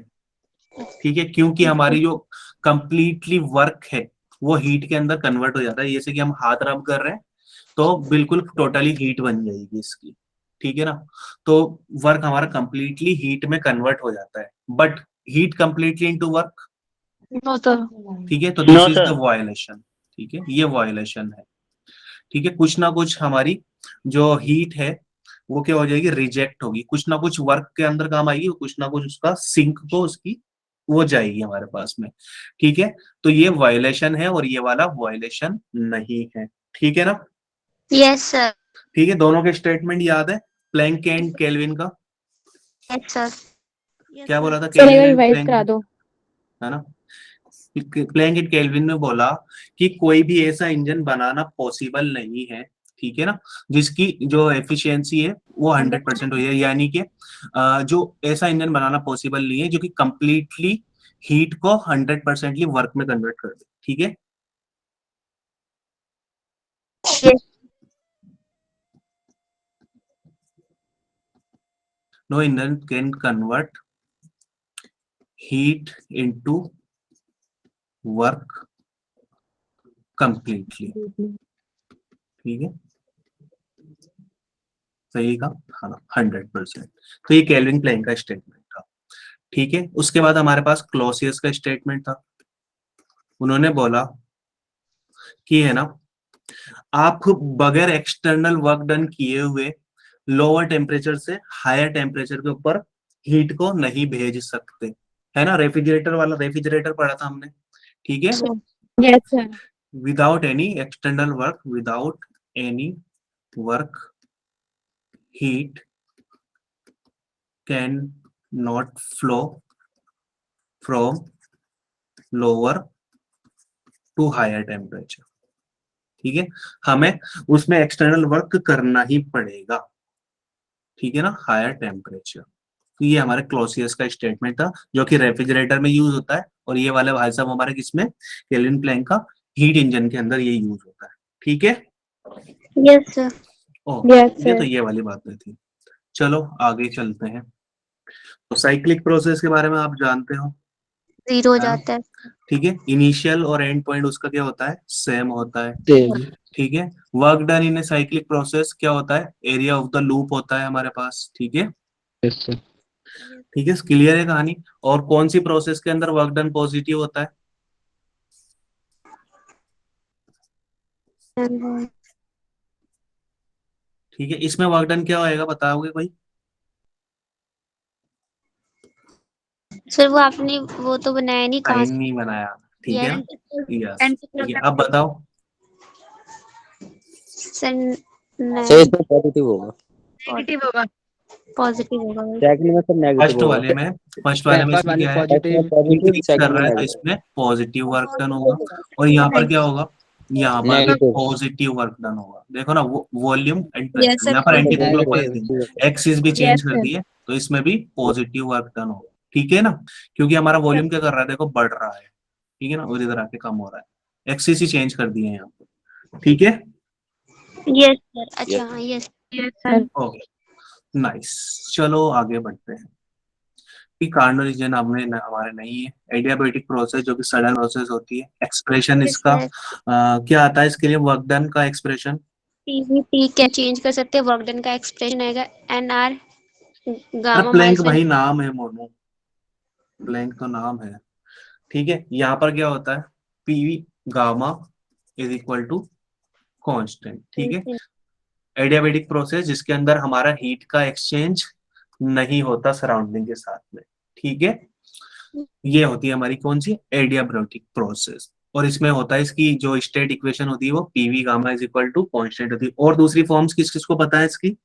ठीक है, क्योंकि हमारी जो कंप्लीटली वर्क है वो हीट के अंदर कन्वर्ट हो जाता है। जैसे कि हम हाथ रब कर रहे हैं तो बिल्कुल टोटली हीट बन जाएगी इसकी, ठीक है ना। तो वर्क हमारा कंप्लीटली हीट में कन्वर्ट हो जाता है, but heat completely into work, no sir. ठीक है। तो No, this is the sir. Violation, ठीक है, ये वायलेशन है, ठीक है। कुछ ना कुछ हमारी जो हीट है वो क्या हो जाएगी, रिजेक्ट होगी, कुछ ना कुछ वर्क के अंदर काम आएगी, कुछ ना कुछ उसका सिंक को उसकी वो जाएगी हमारे पास में, ठीक है। तो ये वायलेशन है और ये वाला वायलेशन नहीं है, ठीक है ना। Yes sir. ठीक है, दोनों के स्टेटमेंट याद है, प्लैंक एंड केल्विन का। Yes sir. क्या बोला था सर एक केल्विन बार एंड रिवाइज प्लैंक, करा दो। है ना। प्लैंक एंड केल्विन ने बोला कि कोई भी ऐसा इंजन बनाना पॉसिबल नहीं है, ठीक है ना, जिसकी जो एफिशिएंसी है वो 100% हो जाए, यानी कि जो ऐसा इंजन बनाना पॉसिबल नहीं है जो कि कंप्लीटली हीट को 100% वर्क में कन्वर्ट कर दे, ठीक है। No engine can convert heat into work completely, ठीक है, सही का, हाँ 100%। तो ये केल्विन प्लैंक का स्टेटमेंट था, ठीक है। उसके बाद हमारे पास क्लॉसियस का स्टेटमेंट था। उन्होंने बोला कि है ना, आप बगैर एक्सटर्नल वर्क डन किए हुए लोअर टेम्परेचर से हायर टेम्परेचर के ऊपर हीट को नहीं भेज सकते, है ना। रेफ्रिजरेटर वाला, रेफ्रिजरेटर पढ़ा था हमने, ठीक है। Yes sir. Without any external work, without any work, heat can not flow from lower to higher temperature, ठीक है। हमें उसमें एक्सटर्नल वर्क करना ही पड़ेगा, ठीक है ना, हायर टेम्परेचर। तो ये हमारे क्लॉसियस का स्टेटमेंट था जो कि रेफ्रिजरेटर में यूज होता है, और ये वाले भाई साहब हमारे किसमें, केल्विन प्लैंक का हीट इंजन के अंदर ये यूज होता है, ठीक है। Yes sir. यस ये तो सर। ये वाली बातें थी। चलो आगे चलते हैं। तो साइक्लिक प्रोसेस के बारे में आप जानते हो, 0 हो है ना? जाता है। ठीक है, इनिशियल और एंड पॉइंट उसका क्या होता है, सेम होता है, Same. ठीक है। Work done in a cyclic process क्या होता है, एरिया ऑफ द लूप होता है हमारे पास, ठीक है, Yes, sir. ठीक है, क्लियर है कहानी। और कौन सी प्रोसेस के अंदर वर्क डन पॉजिटिव होता है, ठीक है। इसमें वर्क डन क्या होएगा बताओगे कोई, सर वो आपने वो तो बनाया नहीं कहाँ टाइम नहीं बनाया, ठीक है, यस, एंड ठीक है। अब बताओ, सर सर इसमें पॉजिटिव होगा, नेगेटिव होगा। पॉजिटिव होगा भाई। सेकंड में सर नेगेटिव फर्स्ट होगा। वाले में, फर्स्ट वाले में फर्स्ट इसमें वाले क्या है, फर्स्ट में पॉजिटिव, पॉजिटिव, इंक्रीज कर सेकंड में रहा है तो नेगेटिव। इसमें पॉजिटिव वर्क डन होगा, और यहाँ पर क्या होगा, यहाँ पर भी नेगेटिव। पॉजिटिव वर्क डन होगा। देखो ना, वो volume and yes pressure, sir. यहाँ पर एंटी क्लॉकवाइज नेगेटिव, देंगे, एक्सिस भी चेंज यस कर सर। दिए, तो इसमें भी पॉजिटिव वर्क डन होगा, ठीक है ना। क्योंकि हमारा वॉल्यूम क्या कर रहा है, देखो बढ़ रहा है, ठीक है ना, और इधर आके कम हो रहा है, एक्सिस ही चेंज कर दिए हैं यहाँ पर, ठीक है। Yes sir. अच्छा हाँ yes. Yes sir. Okay, nice. चलो आगे बढ़ते हैं। कि कार्डिनल रीजन हमारे नहीं है। एडियाबेटिक प्रोसेस जो कि सडन प्रोसेस होती है, एक्सप्रेशन इसका क्या आता है इसके लिए, वर्क डन का एक्सप्रेशन, पीवीटी क्या चेंज कर सकते हैं, वर्क डन का एक्सप्रेशन आएगा एनआर गामा प्लैंक माइनस भाई नाम है मोनू, प्लैंक तो नाम है, ठीक है। यहाँ पर क्या होता है, PV gamma is equal to constant, ठीक है। एडियाबेटिक प्रोसेस जिसके अंदर हमारा हीट का एक्सचेंज नहीं होता सराउंडिंग के साथ में, ठीक है। ये होती है हमारी कौन सी, एडियाबेटिक प्रोसेस। और इसमें होता है, इसकी जो स्टेट इक्वेशन होती है वो PV gamma is equal to constant होती है। और दूसरी फॉर्म्स किस किस को पता है इसकी,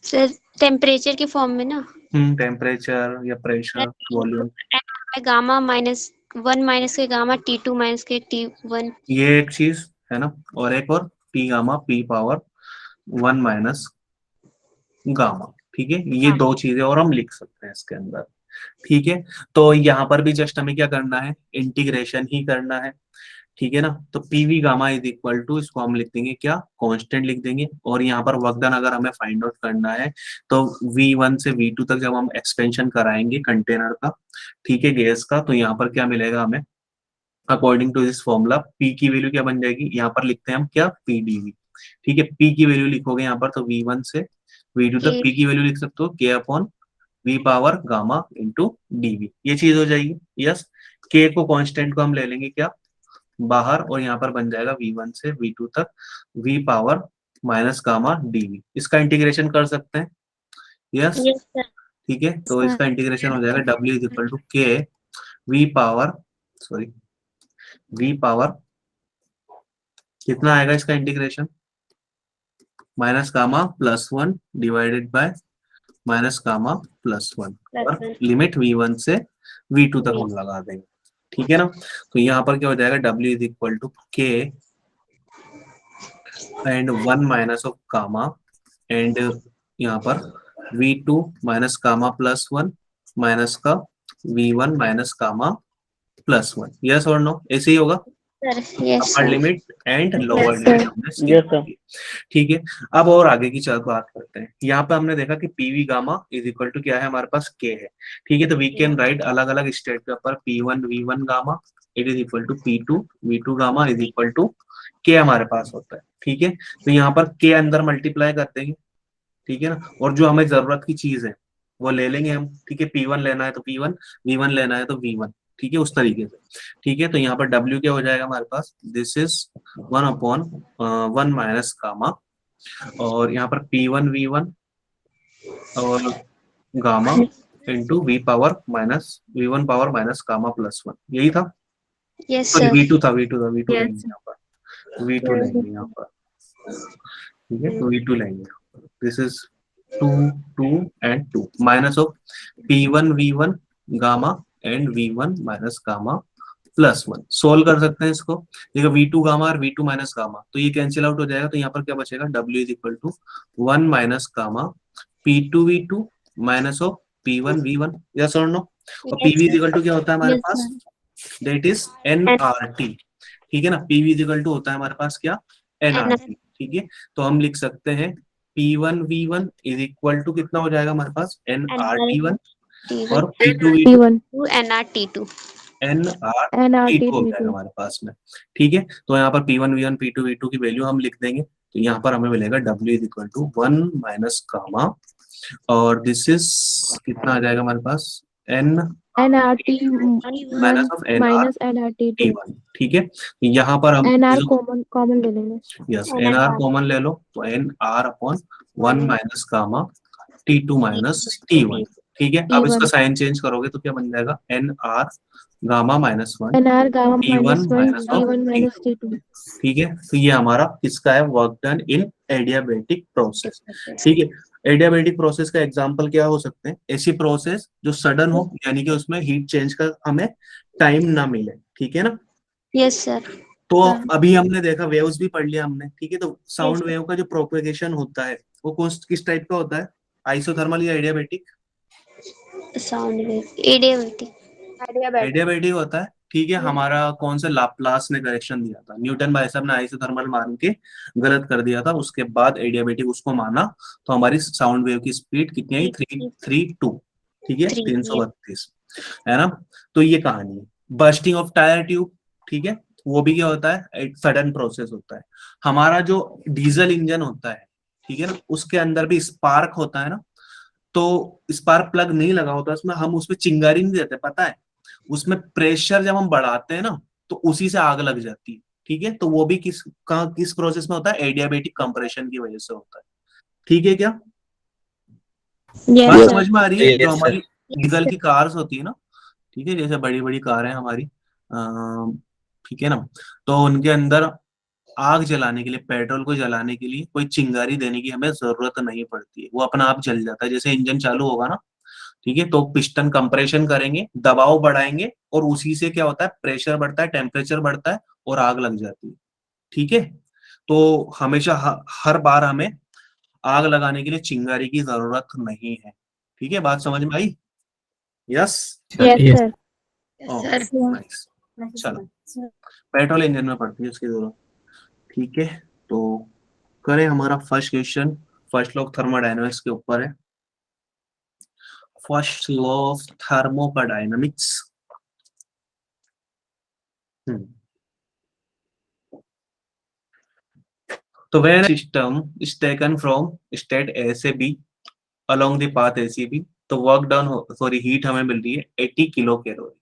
सर टेम्परेचर की फॉर्म में ना, टेम्परेचर या pressure, volume, gamma minus 1 minus के गामा T2 माइनस के T1। ये एक चीज है ना। और एक और P gamma P power 1 minus gamma, ठीक है। ये दो चीजें और हम लिख सकते हैं इसके अंदर, ठीक है। तो यहाँ पर भी जस्ट हमें क्या करना है, इंटीग्रेशन ही करना है, ठीक है ना। तो PV gamma is equal to, इसको हम लिख देंगे क्या, कांस्टेंट लिख देंगे। और यहाँ पर वर्क डन अगर हमें फाइंड आउट करना है तो V1 से V2 तक जब हम एक्सपेंशन कराएंगे कंटेनर का, ठीक है, गैस का, तो यहाँ पर क्या मिलेगा हमें, according to this formula P की वैल्यू क्या बन जाएगी, यहाँ पर लिखते हैं हम क्या, PdV। ठीक है, P की वैल्यू लिखोगे यहाँ पर तो V1 से V2 तक P की वैल्यू लिख सकते हो K upon V power gamma into dV, ये चीज हो जाएगी। यस, K को कांस्टेंट को हम ले लेंगे क्या बाहर, और यहाँ पर बन जाएगा V1 से V2 तक V power minus gamma dV। इसका इंटीग्रेशन कर सकते हैं। Yes, Yes, sir. ठीक है, तो इसका इंटीग्रेशन हो जाएगा W is equal to K V power V power कितना आएगा इसका integration, minus gamma plus 1 divided by minus gamma plus 1 और लिमिट V1 से V2 तक हम लगा देंगे। ठीक है ना, तो यहाँ पर क्या हो जाएगा, W is equal to K and 1 minus of gamma and यहाँ पर V2 minus gamma plus 1 minus का V1 minus gamma plus 1। Yes और नो, ऐसे ही होगा। Sir, yes, upper sir. Limit and lower Yes, limit sir. हमने Yes, skip sir. कर दी। ठीक है, अब और आगे की चल बात करते हैं। यहाँ पे हमने देखा कि PV gamma is equal to क्या है, हमारे पास K है। ठीक है, तो वी कैन राइट अलग अलग स्टेट के ऊपर P1 V1 gamma it is equal to P2 V2 gamma is equal to K हमारे पास होता है। ठीक है, तो यहाँ पर K अंदर मल्टीप्लाई कर देंगे। ठीक है ना, और जो हमें जरूरत की चीज है वो ले लेंगे हम। ठीक है, P1 लेना है तो P1, V1 लेना है तो V1। ठीक है, उस तरीके से। ठीक है, तो यहाँ पर W क्या हो जाएगा हमारे पास, this is 1 upon 1 minus gamma, और यहाँ पर P1 V1 और gamma into V power minus V1 power minus gamma plus 1, यही था। Yes, sorry, sir. V2 था, V2 Yes. लेंगे यहाँ पर, V2 लेंगे यहाँ पर। ठीक है, तो V2 लेंगे, this is 2 2 and 2 minus of P1 V1 gamma and V1 minus gamma plus 1। Solve कर सकते हैं इसको, देखो V2 गामा और V2 माइनस गामा, तो ये कैंसिल आउट हो जाएगा, तो यहाँ पर क्या बचेगा, W is equal to 1 minus gamma P2 V2 minus of P1 V1। Yes और नो, और Yes, PV is sir. Equal to क्या होता है हमारे Yes, पास, दैट इज nRT। ठीक है ना, PV इज इक्वल टू होता है हमारे पास क्या, nRT। ठीक है, तो हम लिख सकते हैं P1 V1 is equal to कितना हो जाएगा हमारे पास, nRT1 और P2 V2 T1 NRT2. nRT2 हो जाएगा NRT हमारे पास में। ठीक है, तो यहाँ पर P1 V1 P2 V2 की वैल्यू हम लिख देंगे, तो यहाँ पर हमें मिलेगा W is equal to 1 minus gamma, और दिस इज कितना आ जाएगा हमारे पास, N NRT1 minus of minus NRT2 NRT1। ठीक है, यहाँ पर हम NR कॉमन ले लेंगे। यस NR कॉमन ले लो, तो NR upon 1 minus gamma T2 minus T1। ठीक है, अब इसका T1 साइन चेंज करोगे तो क्या बन जाएगा, NR gamma minus 1 NR gamma T1 -1 minus of T1 minus T2। ठीक है, तो ये हमारा किसका है, वर्क डन इन एडियाबेटिक प्रोसेस। ठीक है, एडियाबेटिक प्रोसेस का एग्जांपल क्या हो सकते हैं, ऐसी प्रोसेस जो सडन हो, यानी कि उसमें हीट चेंज का हमें टाइम ना मिले। ठीक है ना, Yes, sir. तो अभी हमने देखा वेव्स भी पढ़ लिया हमने। ठीक है, तो साउंड वेव का जो प्रोपेगेशन होता है वो किस टाइप का होता है, आइसोथर्मल या adiabatic, Sound wave. Adiabatic. Adiabatic होता है। ठीक है, हमारा कौन सा लाप्लास ने करेक्शन दिया था, न्यूटन भाई साहब ने आइसोथर्मल मान के गलत कर दिया था, उसके बाद एडियाबेटिक उसको माना, तो हमारी साउंड वेव की स्पीड कितनी आई, 332। ठीक है, 332 है ना। तो ये कहानी है। बर्स्टिंग ऑफ टायर ट्यूब, ठीक है, वो भी क्या होता है, एक सडन प्रोसेस होता है। हमारा जो डीजल इंजन होता है, ठीक है ना, उसके अंदर भी स्पार्क होता है ना, तो स्पार्क प्लग नहीं लगा होता उसमें, हम उसमें चिंगारी नहीं देते, पता है, उसमें प्रेशर जब हम बढ़ाते हैं ना तो उसी से आग लग जाती है। ठीक है, तो वो भी किस प्रोसेस में होता है, एडियाबेटिक कंप्रेशन की वजह से होता है। ठीक है क्या, बात Yes, समझ में आ रही है, Yes, जो sir. हमारी डीजल की कार्स होती है ना, ठीक है, जैसे बड़ी बड़ी कार है हमारी, ठीक है ना, तो उनके अंदर आग जलाने के लिए, पेट्रोल को जलाने के लिए कोई चिंगारी देने की हमें जरूरत नहीं पड़ती है, वो अपना आप जल जाता है। जैसे इंजन चालू होगा ना, ठीक है, तो पिस्टन कंप्रेशन करेंगे, दबाव बढ़ाएंगे, और उसी से क्या होता है, प्रेशर बढ़ता है, टेम्परेचर बढ़ता है, और आग लग जाती है। ठीक है, तो हमेशा हर बार हमें आग लगाने के लिए चिंगारी की जरूरत नहीं है। ठीक है, बात समझ में आई, यस, yes sir। नाइस। चलो, पेट्रोल इंजन में पड़ती है उसकी जरूरत। ठीक है, तो करें हमारा first question, first law of thermodynamics के ऊपर है। फर्स्ट लॉ ऑफ थर्मोडायनामिक्स, तो when system is taken from state A से B along the path ACB, तो वर्क डन सॉरी हीट हमें मिल रही है 80 किलो कैलोरी,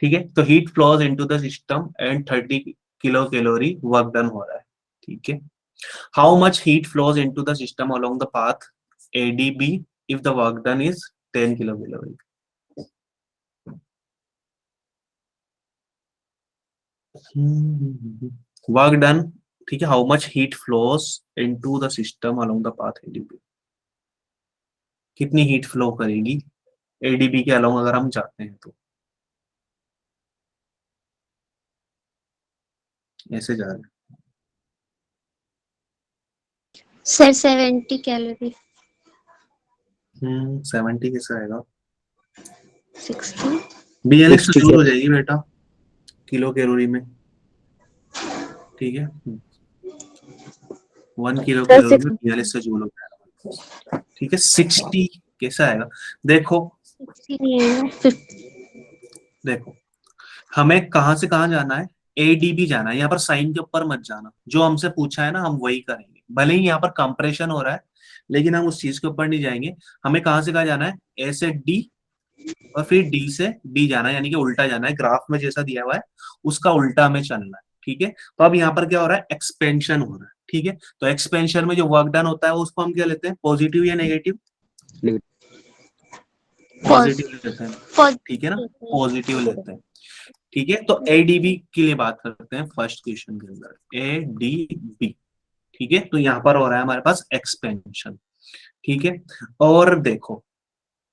ठीक है। तो heat flows into the system and 30 kilo calorie work done हो रहा है, ठीक है। How much heat flows into the system along the path ADB if the work done is 10 kilo calorie. Work done, ठीक है। How much heat flows into the system along the path ADB, कितनी heat flow करेगी ADB के along अगर हम चाहते हैं तो। ऐसे जा रहे हैं सर 70 कैलोरी। 70 कैसे आएगा? 60 BLX तो 60 जूल हो जाएगी बेटा किलो कैलोरी में, ठीक है। 1 किलो सर, कैलोरी में 42 से जूल हो जाएगा, ठीक है। 60 कैसे आएगा? देखो 60 नहीं आएगा, 50। देखो हमें कहां से कहां जाना है, ADB जाना है। यहाँ पर साइन के ऊपर मत जाना, जो हमसे पूछा है ना हम वही करेंगे। भले ही यहाँ पर कंप्रेशन हो रहा है लेकिन हम उस चीज के ऊपर नहीं जाएंगे। हमें कहां से कहां जाना है, A से D और फिर D से B जाना है, यानी कि उल्टा जाना है। ग्राफ में जैसा दिया हुआ है उसका उल्टा हमें चलना है, ठीक है। तो अब यहाँ पर क्या हो रहा है, एक्सपेंशन हो रहा है, ठीक है। तो एक्सपेंशन में जो वर्क डन होता है उसको हम क्या लेते हैं, पॉजिटिव या नेगेटिव? पॉजिटिव लेते हैं, ठीक है ना, पॉजिटिव लेते हैं, ठीक है। तो ADB के लिए बात करते हैं फर्स्ट क्वेश्चन के अंदर, ADB, ठीक है। तो यहाँ पर हो रहा है हमारे पास एक्सपेंशन, ठीक है। और देखो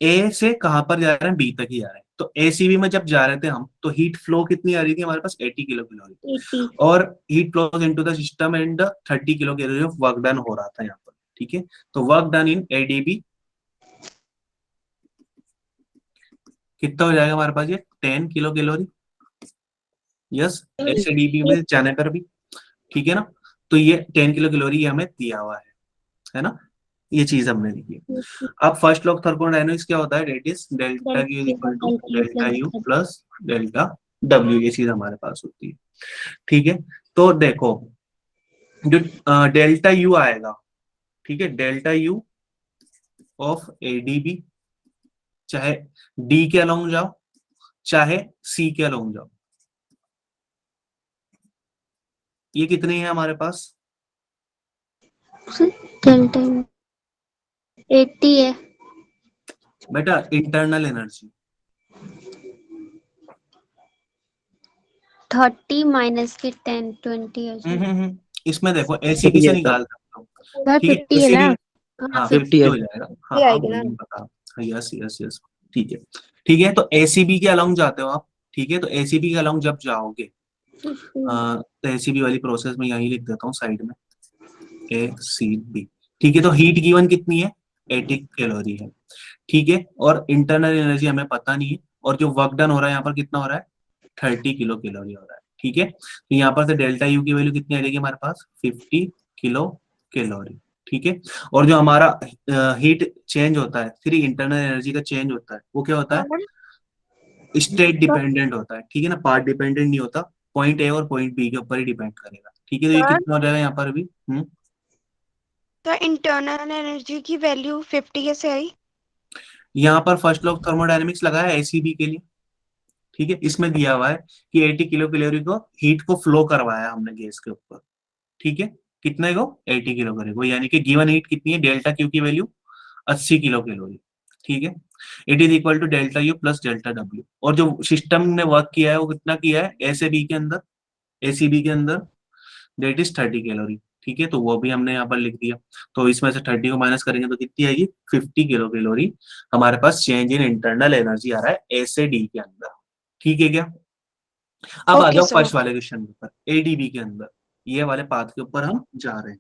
A से कहां पर जा रहे हैं, B तक ही जा रहे हैं। तो ACB में जब जा रहे थे हम तो हीट फ्लो कितनी आ रही थी हमारे पास, 80 किलो कैलोरी, 80 और heat flows into the system and 30 kilo calorie of work done हो रहा था यहाँ पर, ठीक है। तो वर्क डन इन ADB कितना हो जाएगा हमारे पास, ये 10 किलो कैलोरी, यस। ADB में जाने पर भी, ठीक है ना। तो ये 10 किलो कैलोरी हमें दिया हुआ है ना, ये चीज हमने लिखी है। अब फर्स्ट लॉ थर्मोडायनामिक्स क्या होता है, that is delta Q equal to delta U plus delta W, ये चीज हमारे पास होती है, ठीक है। तो देखो जो डेल्टा U आएगा, ठीक है, डेल्टा U ऑफ ADB, चाहे D के अलोंग जाओ चाहे C के अलोंग जाओ, ये कितने हैं हमारे पास, डेल्टा 80 है बेटा इंटरनल एनर्जी 30 माइनस के 10 20 है जी। इसमें देखो ACB से निकाल सकता हूँ, सर ठीक है। 50 है ना? ACB हाँ 50 50 हो जाएगा, हाँ ये हाँ आएगी ना? मुझे पता, यस यस यस, ठीक है ठीक है। तो ACB के अलोंग जाते हो आप, ठीक है। तो ACB के अलोंग जब जाओगे तो ACB वाली प्रोसेस में यही लिख देता हूँ साइड में, ACB, ठीक है। तो हीट गिवन कितनी है, 80 कैलोरी है, ठीक है। और इंटरनल एनर्जी हमें पता नहीं है, और जो वर्क डन हो रहा है यहाँ पर कितना हो रहा है, 30 किलो कैलोरी हो रहा है, ठीक है। तो यहाँ पर से डेल्टा U की वैल्यू कितनी आ जाएगी हमारे पास, 50 किलो कैलोरी, ठीक है। और जो हमारा हीट चेंज होता है, फिर इंटरनल एनर्जी का चेंज होता है, वो क्या होता है, स्टेट डिपेंडेंट होता है, ठीक है ना, पार्ट डिपेंडेंट नहीं होता। पॉइंट A और पॉइंट B के ऊपर ही डिपेंड करेगा, ठीक है। तो ये कितना हो जाएगा यहाँ पर भी, तो इंटरनल एनर्जी की वैल्यू 50 कैसे आई? यहाँ पर फर्स्ट लॉ थर्मोडायनेमिक्स लगा है ACB के लिए, ठीक है। इसमें दिया हुआ है कि 80 किलो कैलोरी को हीट को फ्लो करवाया हमने गैस के ऊपर, ठीक है। कितने को, 80 किलो कैलोरी को, यानी कि गिवन हीट कितनी है, डेल्टा Q की वैल्यू 80 किलो कैलोरी, ठीक है। It is equal to delta U plus delta W, और जो सिस्टम ने वर्क किया है वो कितना किया है, ACB के अंदर, ACB के अंदर दैट इज 30 कैलोरी, ठीक है। तो वो भी हमने यहाँ पर लिख दिया। तो इसमें से 30 को माइनस करेंगे तो कितनी आएगी, 50 किलो कैलोरी हमारे पास चेंज इन इंटरनल एनर्जी आ रहा है A से D के अंदर, ठीक है क्या। अब आ Okay, जाओ sir. फर्स्ट वाले क्वेश्चन के ऊपर, ADB के अंदर ये वाले पाथ के ऊपर हम जा रहे हैं,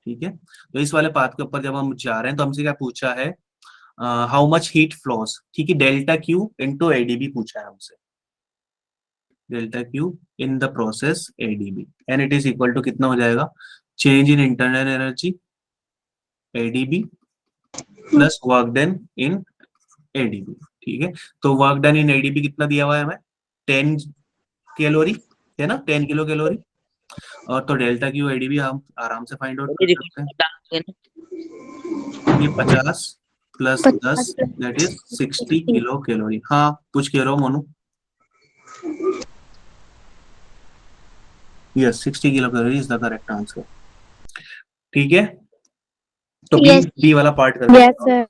ठीक है। तो इस वाले पाथ के ऊपर जब हम जा रहे हैं तो हमसे क्या पूछा है, हाउ मच हीट फ्लोस, ठीक है, डेल्टा Q इंटू ADB पूछा है हमसे, delta Q in the process ADB, and it is equal to कितना हो जाएगा, change in internal energy ADB plus work done in ADB, ठीक है। तो वर्क डन इन ADB कितना दिया हुआ है हमें, 10 कैलोरी, है ना, 10 किलो कैलोरी। और तो डेल्टा क्यू एडीबी हम आराम से फाइंड आउट कर सकते हैं। ये 50 plus 10 that is 60 kilo calorie. हाँ कुछ कह रहा हूँ Monu? Yes 60 kilo calorie is the correct answer. ठीक है, तो Yes. बी वाला पार्ट कर Yes, sir.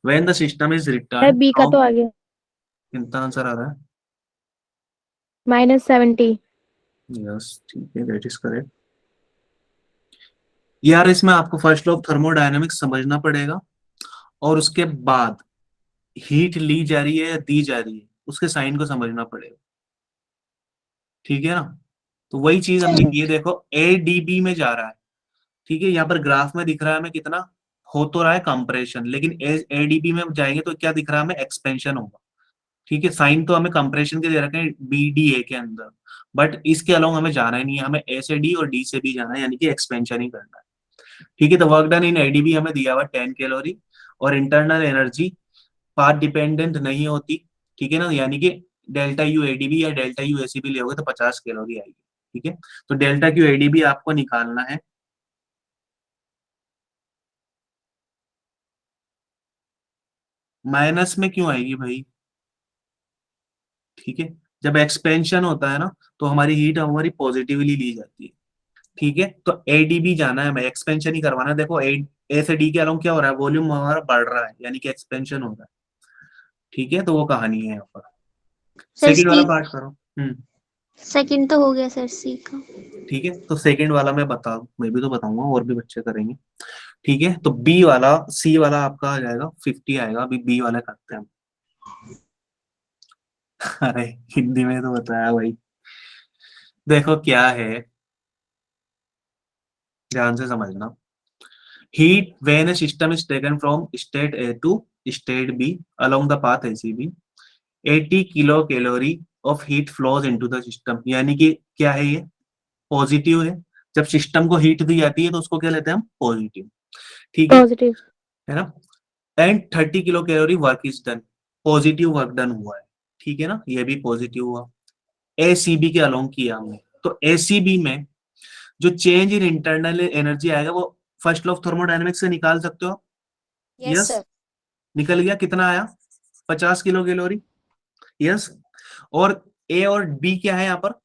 When the system is sir return B का तो आ गया कितना आंसर आ रहा है? -70। यस ठीक है, दैट इज करेक्ट। यार इसमें आपको फर्स्ट लॉ ऑफ थर्मोडायनेमिक्स समझना पड़ेगा और उसके बाद हीट ली जा रही है या दी जा रही है उसके साइन को समझना पड़ेगा। ठीक है ना, तो वही चीज हमने की है। देखो एडीबी में जा रहा है, ठीक है, यहाँ पर ग्राफ में दिख रहा है हमें कितना हो तो रहा है कंप्रेशन, लेकिन एडीबी में जाएंगे तो क्या दिख रहा है हमें? एक्सपेंशन होगा। ठीक है, साइन तो हमें कंप्रेशन के दे रखे हैं बीडीए के अंदर, बट इसके अलावा हमें जाना ही नहीं है, हमें ए से डी और डी से बी जाना है, यानी कि एक्सपेंशन ही करना है। ठीक है, तो वर्क डन इन एडीबी हमें दिया हुआ 10 कैलोरी और इंटरनल एनर्जी पाथ डिपेंडेंट नहीं होती। ठीक है ना, यानी कि डेल्टा यू एडीबी या डेल्टा यू एसीबी लोगे तो 50 कैलोरी आएगी। ठीक है, तो डेल्टा क्यू एडीबी आपको निकालना है। माइनस में क्यों आएगी भाई? ठीक है, जब एक्सपेंशन होता है ना तो हमारी हीट हमारी पॉजिटिवली ली जाती है। ठीक है, तो एडीबी जाना है, हमें एक्सपेंशन ही करवाना है। देखो ए से डी के अलावा क्या हो रहा है? वॉल्यूम हमारा बढ़ रहा है, यानी कि एक्सपेंशन हो रहा है। ठीक है, तो वो कहानी है यहाँ पर। सर सेकंड वाला सी पार्ट करो। सेकंड तो हो गया सर सी का। ठीक है, तो सेकंड वाला मैं भी तो बताऊंगा, और भी बच्चे करेंगे। ठीक है, तो बी वाला सी वाला आपका आ जाएगा 50 आएगा। अभी बी वाला करते हैं हम। अरे हिंदी में तो बताया भाई। देखो क्या है, ध्यान से समझना। Heat when a system is taken from state A to state B along the path ACB 80 kilo calorie of heat flows into the system. यानी कि क्या है ये? पॉजिटिव है। जब सिस्टम को हीट दी जाती है तो उसको क्या लेते हैं हम? पॉजिटिव। ठीक पॉजिटिव है ना। And 30 kilo calorie work is done, positive work done हुआ है। ठीक है ना, ये भी पॉजिटिव हुआ। एसीबी के अलोंग किया हमने, तो एसीबी में जो चेंज इन इंटरनल एनर्जी आएगा वो फर्स्ट लॉ ऑफ थर्मोडायनेमिक्स से निकाल सकते हो। Yes sir. निकल गया, कितना आया? 50 किलो कैलोरी। यस, और ए और बी क्या है यहाँ पर?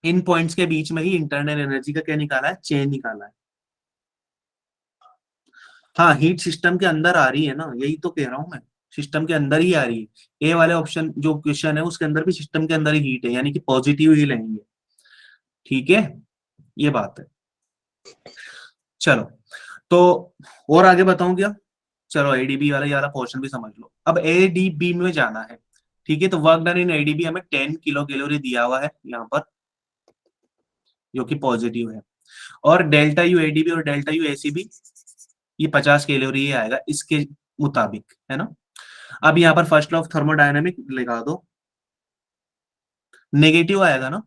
इन पॉइंट्स के बीच में ही इंटरनल एनर्जी का क्या निकाला है? चेंज निकाला है। हाँ, हीट सिस्टम के अंदर आ रही है ना, यही तो कह रहा हूं मैं, सिस्टम के अंदर ही आ रही है। ए वाले ऑप्शन जो क्वेश्चन है उसके अंदर भी सिस्टम के अंदर ही हीट है, यानी कि पॉजिटिव ही लेंगे। ठीक है, ये बात है। चलो, तो और आगे बताऊं क्या? चलो एडीबी वाला ये वाला पोर्शन भी समझ लो। अब एडीबी में जाना है। ठीक है, तो वर्क डन इन एडीबी हमें 10 किलो कैलोरी दिया हुआ है यहाँ पर, जो कि पॉजिटिव है। और डेल्टा यू एडीबी और डेल्टा यू एसीबी ये 50 कैलोरी आएगा इसके मुताबिक, है ना। अब यहाँ पर फर्स्ट लॉ ऑफ थर्मोडायनेमिक लगा दो, नेगेटिव आएगा ना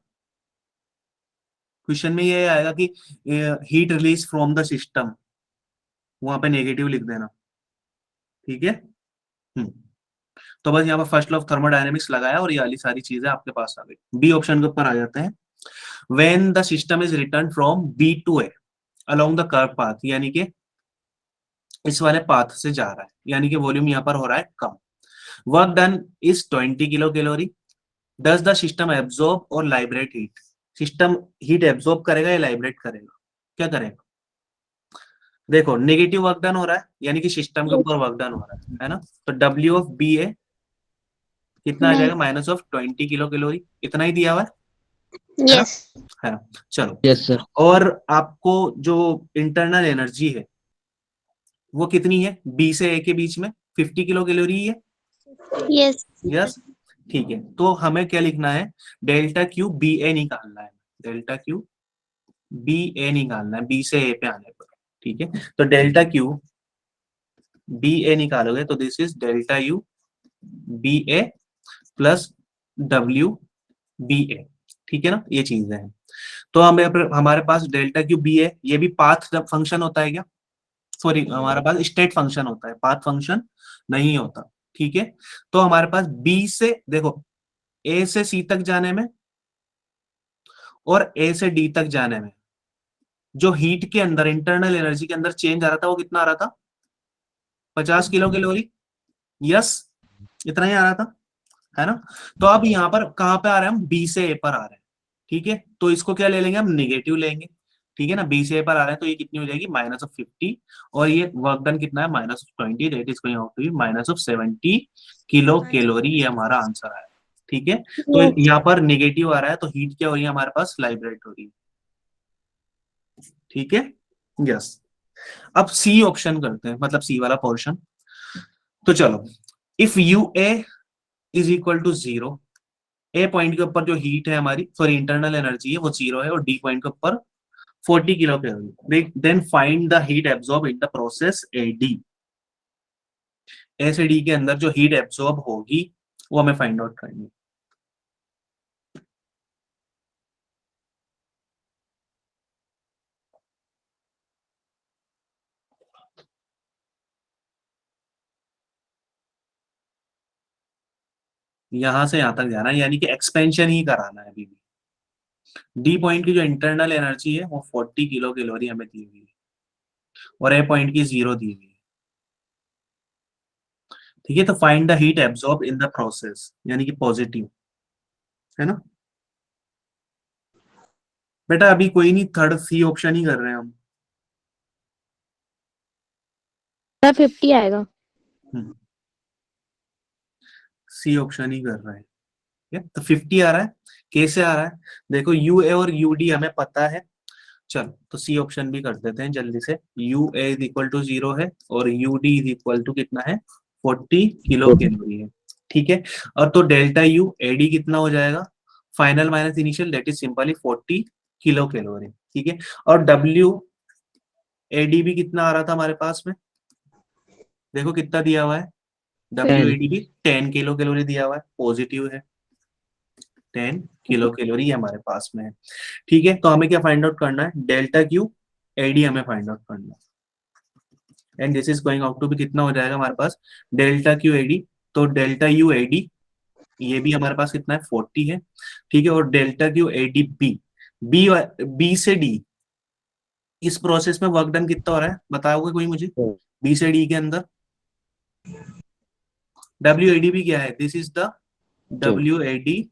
क्वेश्चन में, ये आएगा कि heat release from the system, वहां पे नेगेटिव लिख देना। ठीक है, तो बस यहाँ पर फर्स्ट लॉ ऑफ थर्मोडायनेमिक्स लगाया और ये वाली सारी चीजें आपके पास आ गई। बी ऑप्शन के ऊपर आ जाते हैं। When the system is return from B to A along the curve path, यानी कि इस वाले पाथ से जा रहा है, यानी कि वॉल्यूम यहाँ पर हो रहा है कम। Work done is 20 kilo calorie. Does the system absorb और liberate heat? System heat absorb करेगा या लाइब्रेट करेगा? क्या करेगा? देखो नेगेटिव वर्क डन हो रहा है, यानी कि सिस्टम के ऊपर वर्क डन हो रहा है ना। तो डब्ल्यू ऑफ बी ए कितना आ जाएगा? माइनस ऑफ 20 किलो कैलोरी, इतना ही दिया हुआ है यस है ना। चलो, यस सर। और आपको जो इंटरनल एनर्जी है वो कितनी है? बी से ए के बीच में 50 किलो कैलोरी है। यस यस, ठीक है, तो हमें क्या लिखना है? डेल्टा क्यू बी ए निकालना है, डेल्टा क्यू बी ए निकालना है बी से ए पे आने पर। ठीक है, तो डेल्टा क्यू बी ए निकालोगे तो this is delta U B A plus W B A. ठीक है ना, ये चीजें हैं। तो हमारे पास डेल्टा क्यू बी ए, ये भी पाथ फंक्शन होता है क्या? सॉरी, हमारे पास स्टेट फंक्शन होता है, पाथ फंक्शन नहीं होता। ठीक है, तो हमारे पास बी से देखो ए से सी तक जाने में और ए से डी तक जाने में जो हीट के अंदर इंटरनल एनर्जी के अंदर चेंज आ रहा था वो कितना आ रहा था? 50 किलो कैलोरी। यस, इतना ही आ रहा था, है ना? तो अब यहाँ पर कहाँ पे आ रहे हैं हम? बी से ए पर आ रहे हैं, ठीक है? तो इसको क्या ले लेंगे हम? निगेटिव लेंगे, ठीक है ना? बी से ए पर आ रहे हैं तो ये कितनी हो जाएगी? -50, और ये वर्क डन कितना है? -20, that is going out to be -70 kilo calorie. ये हमारा आंसर है, ठीक है? तो यहाँ पर निगेटिव आ रहा है तो हीट क्या हो रही है हमारे पास? लाइब्रेट हो रही है, ठीक है? यस। अब सी ऑप्शन करते हैं, मतलब सी वाला पोर्शन। तो चलो, if U A is equal to 0, A point के ऊपर जो हीट है हमारी, सॉरी इंटरनल एनर्जी है वो 0 है, और डी पॉइंट के ऊपर 40 kilo calorie, then find the heat absorb in the process A D. A से डी के अंदर जो हीट एब्सॉर्ब होगी वो हमें फाइंड आउट करनी है। यहां से यहां तक जाना है, यानी कि एक्सपेंशन ही कराना है अभी भी। डी पॉइंट की जो इंटरनल एनर्जी है वो 40 किलो कैलोरी हमें दी हुई है, और ए पॉइंट की 0 दी हुई है, ठीक है? तो find the heat absorb in the process, यानी कि पॉजिटिव, है ना बेटा? अभी कोई नहीं, थर्ड सी ऑप्शन ही कर रहे हैं हम। सर 50 आएगा। सी ऑप्शन ही कर रहे हैं, ठीक है? तो 50 आ रहा है, कैसे आ रहा है? देखो, यू ए और यू डी हमें पता है, चलो तो सी ऑप्शन भी कर देते हैं जल्दी से। U A is equal to 0 है, और U D is equal to कितना है? 40 किलो कैलोरी है, ठीक है? और तो डेल्टा यू एडी कितना हो जाएगा? Final minus initial, that is simply 40 kilo calorie, ठीक है? और डब्ल्यू एडी भी कितना आ रहा था हमारे पास में? देखो कितना दिया हुआ है, डब्ल्यू एडी भी 10 किलो कैलोरी दिया हुआ है, पॉजिटिव है, 10 किलो कैलोरी हमारे पास में है, ठीक है? तो हमें क्या फाइंड आउट करना है? डेल्टा क्यू एडी हमें फाइंड आउट करना है, and this is going out to be कितना हो जाएगा हमारे पास? डेल्टा क्यू एडी, तो डेल्टा यू एडी ये भी हमारे पास कितना है? 40 है, ठीक है? और delta Q AD B, B B से डी, इस प्रोसेस में वर्क डन कितना हो रहा है बताओगे कोई मुझे? बी से डी के अंदर डब्ल्यू एडी भी क्या है? This is the W AD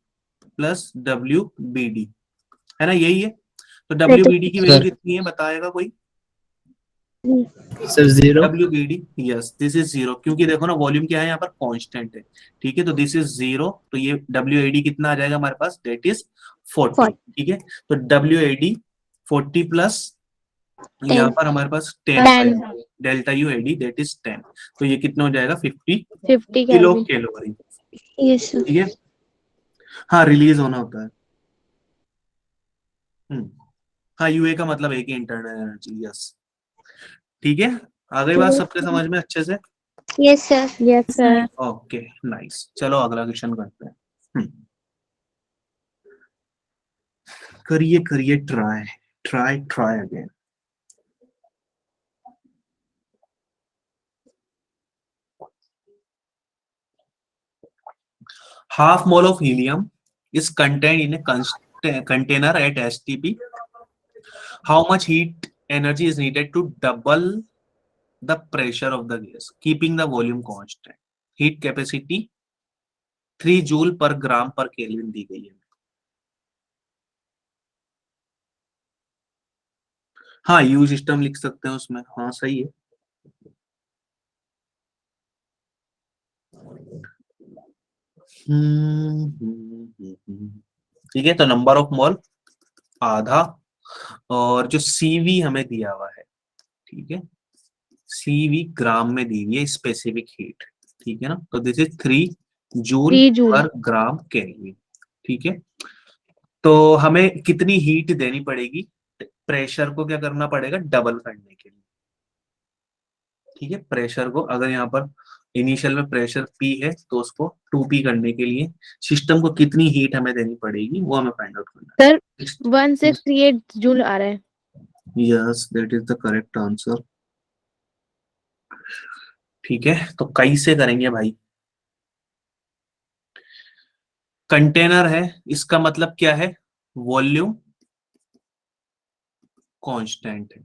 plus W B D, है ना? यही है। तो डब्ल्यू बी डी की वैल्यू कितनी है बताएगा कोई? Sir 0। W B D, yes, this is 0, क्योंकि देखो ना वॉल्यूम क्या है यहाँ पर? कांस्टेंट है, ठीक है? तो दिस इज 0, तो ये डब्ल्यू ए डी कितना आ जाएगा हमारे पास? दैट इज 40, ठीक है? तो डब्ल्यू ए डी 40 प्लस यहाँ पर हमारे पास 10, delta U A D that is 10, तो ये कितना हो जाएगा? 50 किलो कैलोरी, यस सर। ठीक है? हाँ, रिलीज होना होता है। हाँ, यूए का मतलब है कि इंटरनल एनर्जी, यस, ठीक है? आ गई बात सबके समझ में अच्छे से? Yes sir. Yes sir. Okay, nice. चलो अगला क्वेश्चन करते हैं। करिए करिए, try try try again. half mole of helium is contained in a container at STP. How much heat energy is needed to double the pressure of the gas, keeping the volume constant? Heat capacity 3 joule per gram per Kelvin दी गई है। हाँ, you system लिख सकते हैं उसमें, हाँ सही है। ठीक है, तो नंबर ऑफ मोल आधा, और जो सीवी हमें दिया हुआ है, ठीक है, सीवी ग्राम में दी हुई है स्पेसिफिक हीट, ठीक है ना? तो दिस इज 3 जूल पर ग्राम केल्विन, ठीक है? तो हमें कितनी हीट देनी पड़ेगी? प्रेशर को क्या करना पड़ेगा? डबल करने के लिए, ठीक है? प्रेशर को, अगर यहाँ पर इनिशियल में प्रेशर P है तो उसको 2P करने के लिए सिस्टम को कितनी हीट हमें देनी पड़ेगी वो हमें फाइंड आउट करना है। सर 1638 जूल आ रहा है। Yes, that is the correct answer, ठीक है? तो कैसे करेंगे भाई? कंटेनर है, इसका मतलब क्या है? वॉल्यूम कांस्टेंट है,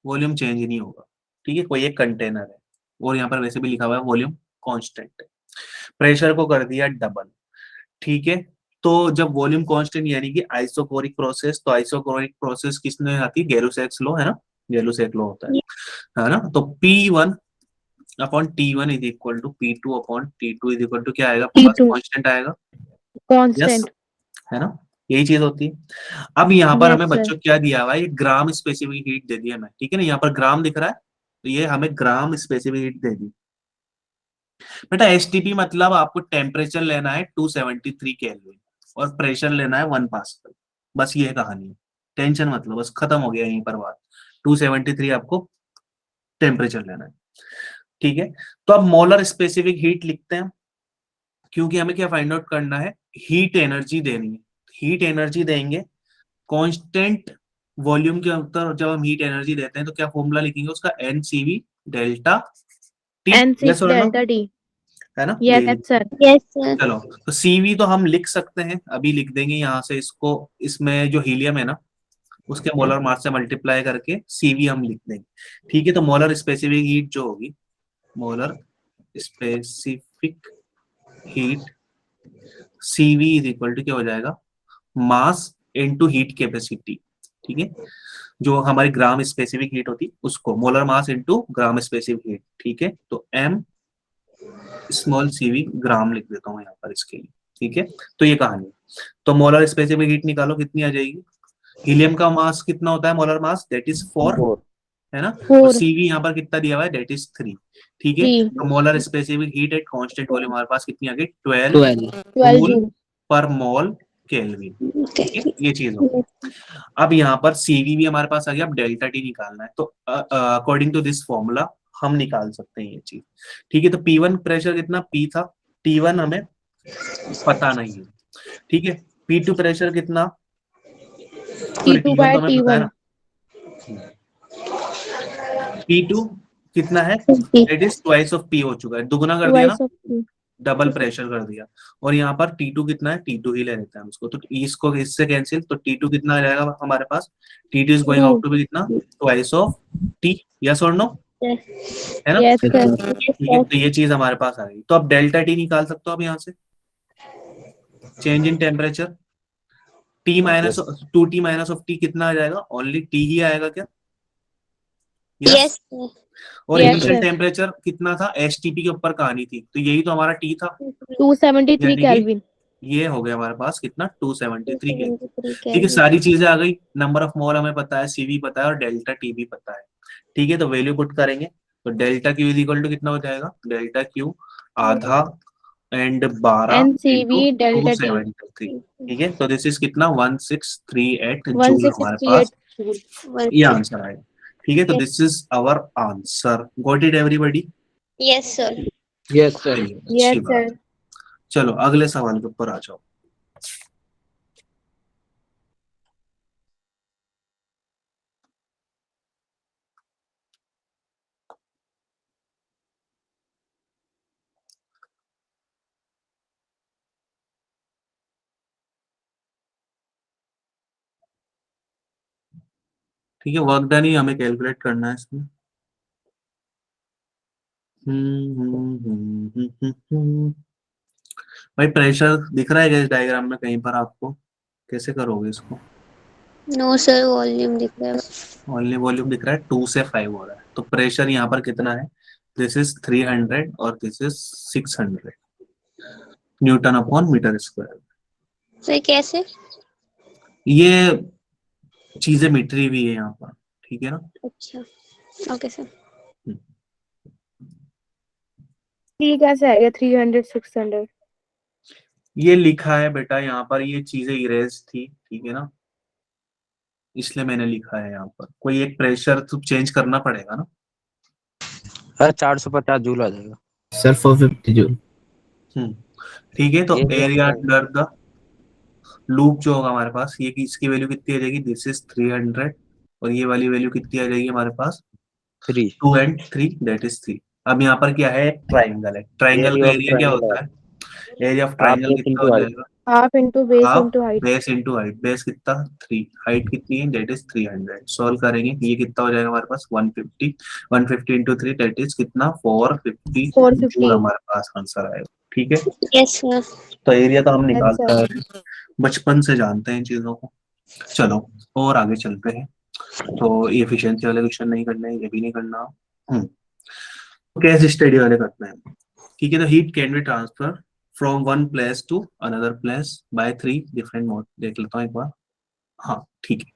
वॉल्यूम चेंज नहीं होगा, ठीक है, कोई एक कंटेनर है और यहाँ पर वैसे भी लिखा हुआ है वॉल्यूम कांस्टेंट है। प्रेशर को कर दिया डबल, ठीक है। तो जब वॉल्यूम कांस्टेंट यानी कि आइसोकोरिक प्रोसेस, तो आइसोकोरिक प्रोसेस किसमें आती है? गैलुसैक्स लॉ है ना, गैलुसैक्स लॉ होता है ना। तो P1 upon T1 is equal to P2 upon T2 is equal to क्या आएगा? T2 कांस्टेंट आएगा, यस, कांस्टेंट। है ना, यही चीज होती है। अब यहाँ पर Yes, हमें sir. बच्चों क्या दिया हुआ है? ये ग्राम स्पेसिफिक हीट दे दिया हमें, ठीक है ना, यहाँ पर ग्राम दिख रहा है, तो ये हमें ग्राम स्पेसिफिक हीट दे दी। बेटा एसटीपी मतलब आपको टेम्परेचर लेना है 273 केल्विन और प्रेशर लेना है 1 पास्कल, बस ये कहानी है, टेंशन मतलब, बस खत्म हो गया यहीं पर बात। 273 आपको टेम्परेचर लेना है, ठीक है। तो अब मोलर स्पेसिफिक हीट लिखते हैं, क्योंकि हमें क्या फाइंड आउट करना है? हीट एनर्जी देनी है, हीट एनर्जी देंगे कांस्टेंट वॉल्यूम के अंदर। जब हम हीट एनर्जी देते हैं तो क्या फॉर्मूला लिखेंगे उसका? NCV delta T, NC yes और नो, डेल्टा टी। है ना। Yes, ये sir. Yes, sir. चलो, तो सीवी तो हम लिख सकते हैं, अभी लिख देंगे यहाँ से इसको, इसमें जो हीलियम है ना उसके मोलर मास से मल्टीप्लाई करके सीवी हम लिख देंगे, ठीक है। तो मोलर स्पेसिफिक हीट जो होगी, molar specific heat CV is equal to क्या हो जाएगा? मास इनटू हीट कैपेसिटी, ठीक है, जो हमारी ग्राम स्पेसिफिक हीट होती उसको, molar mass into gram specific heat, ठीक है। तो m स्मॉल cv ग्राम लिख देता हूँ यहाँ पर इसके लिए, ठीक है। तो ये कहानी, तो मोलर स्पेसिफिक हीट निकालो कितनी आ जाएगी? हीलियम का मास कितना होता है? मोलर मास दैट इज 4, है ना। तो 4 सीवी यहाँ पर कितना दिया हुआ है? दैट इज 3, ठीक है। 3 तो molar specific heat at constant volume हमारे पास कितनी आ गई? 12 12 जूल जूल पर मोल केल्विन, Okay. ठीक है, ये चीज हो। अब यहाँ पर सीवी भी हमारे पास आ गया, अब डेल्टा टी निकालना है, तो अकॉर्डिंग टू दिस फॉर्मूला हम निकाल सकते हैं ये चीज, ठीक है। तो P1 प्रेशर कितना P था, T1 हमें पता नहीं है, ठीक है। P2 प्रेशर कितना, T2 T1 by तो हमें पता है T1 ना, P2 कितना है? It is twice of P हो चुका है, दुगना कर दिया ना, twice of P. Double pressure कर दिया। और यहाँ पर T2 कितना है? T2 ही ले लेते हैं उसको, तो इसको इससे कैंसिल, तो T2 कितना आ जाएगा हमारे पास? T2 is going out to be कितना? ट्वाइस ऑफ T, यस और नो, है ना। Yes, sir. ठीक है, तो ये चीज हमारे पास आ गई। तो अब डेल्टा टी निकाल सकते हो अब यहाँ से, change in temperature, T minus 2T minus of T कितना आ जाएगा? ओनली T ही आएगा क्या? Yes, sir. और Yes, इनिशियल sir. टेम्परेचर कितना था? एचटीपी के ऊपर कहानी थी, तो यही तो हमारा T था, 273 यानी कि Kelvin. ये हो गया हमारे पास कितना? 273 के, 273 ठीक है। सारी चीजें आ गई, नंबर ऑफ मोल हमें पता है, सीवी पता है और डेल्टा टी भी पता है, ठीक है। तो वैल्यू पुट करेंगे, तो delta Q is equal to कितना हो जाएगा? डेल्टा क्यू आधा एंड 12 NCV डेल्टा टी 273, ठीक है। तो दिस इज कितना? 1638 जूल हमारे 1668 पास जूल. ये आंसर आएगा, ठीक है। तो this is our answer, got it everybody? Yes, sir. Yes, sir. अच्छी Yes, बात है। sir. चलो अगले सवाल के ऊपर आ जाओ। ठीक है, वर्क डन ही हमें कैलकुलेट करना है इसमें। भाई प्रेशर दिख रहा है क्या इस डायग्राम में कहीं पर आपको? कैसे करोगे इसको? No, sir. Volume दिख रहा है. ओनली वॉल्यूम दिख रहा है, 2 से 5 हो रहा है, तो प्रेशर यहाँ पर कितना है? दिस इज 300 और this is 600 newton upon metre square. Sir, कैसे? ये चीजें मिटरी हुई है यहाँ पर, ठीक है ना। अच्छा. Okay, sir. ठीक कैसे आएगा 300 600? ये लिखा है बेटा यहाँ पर, ये चीजें इरेज थी, ठीक है ना, इसलिए मैंने लिखा है यहाँ पर। कोई एक प्रेशर तो चेंज करना पड़ेगा ना। 450 जूल आ जाएगा Sir, 450 joule. ठीक है। तो ये एरिया अंडर द लूप जो होगा हमारे पास, ये इसकी वैल्यू कितनी आ जाएगी? दिस इज 300 और ये वाली वैल्यू कितनी आ जाएगी हमारे पास? 3 2 and 3 दैट इज 3। अब यहाँ पर क्या है? ट्राइंगल है, ट्राइंगल का एरिया क्या होता है? एरिया ऑफ ट्राइंगल कितना हो जाएगा? Half into base half into height. Base into height, base कितना 3, हाइट कितनी है दैट इज 300। सॉल्व करेंगे ये कितना हो जाएगा हमारे पास 150, 150 इंटू 3 दैट इज कितना 450 450। जूल हमारे पास आंसर आएगा। ठीक है, यस सर। तो एरिया तो हम Yes, निकालते sir. हैं, बचपन से जानते हैं इन चीजों को। चलो और आगे चलते हैं। तो ये एफिशिएंसी वाले क्वेश्चन नहीं करना है, ये भी नहीं करना। केस स्टडी वाले करते हैं। ठीक है, तो heat can be transfer from one place to another place by 3 different mode. देख लेता हूँ एक बार। हाँ ठीक है,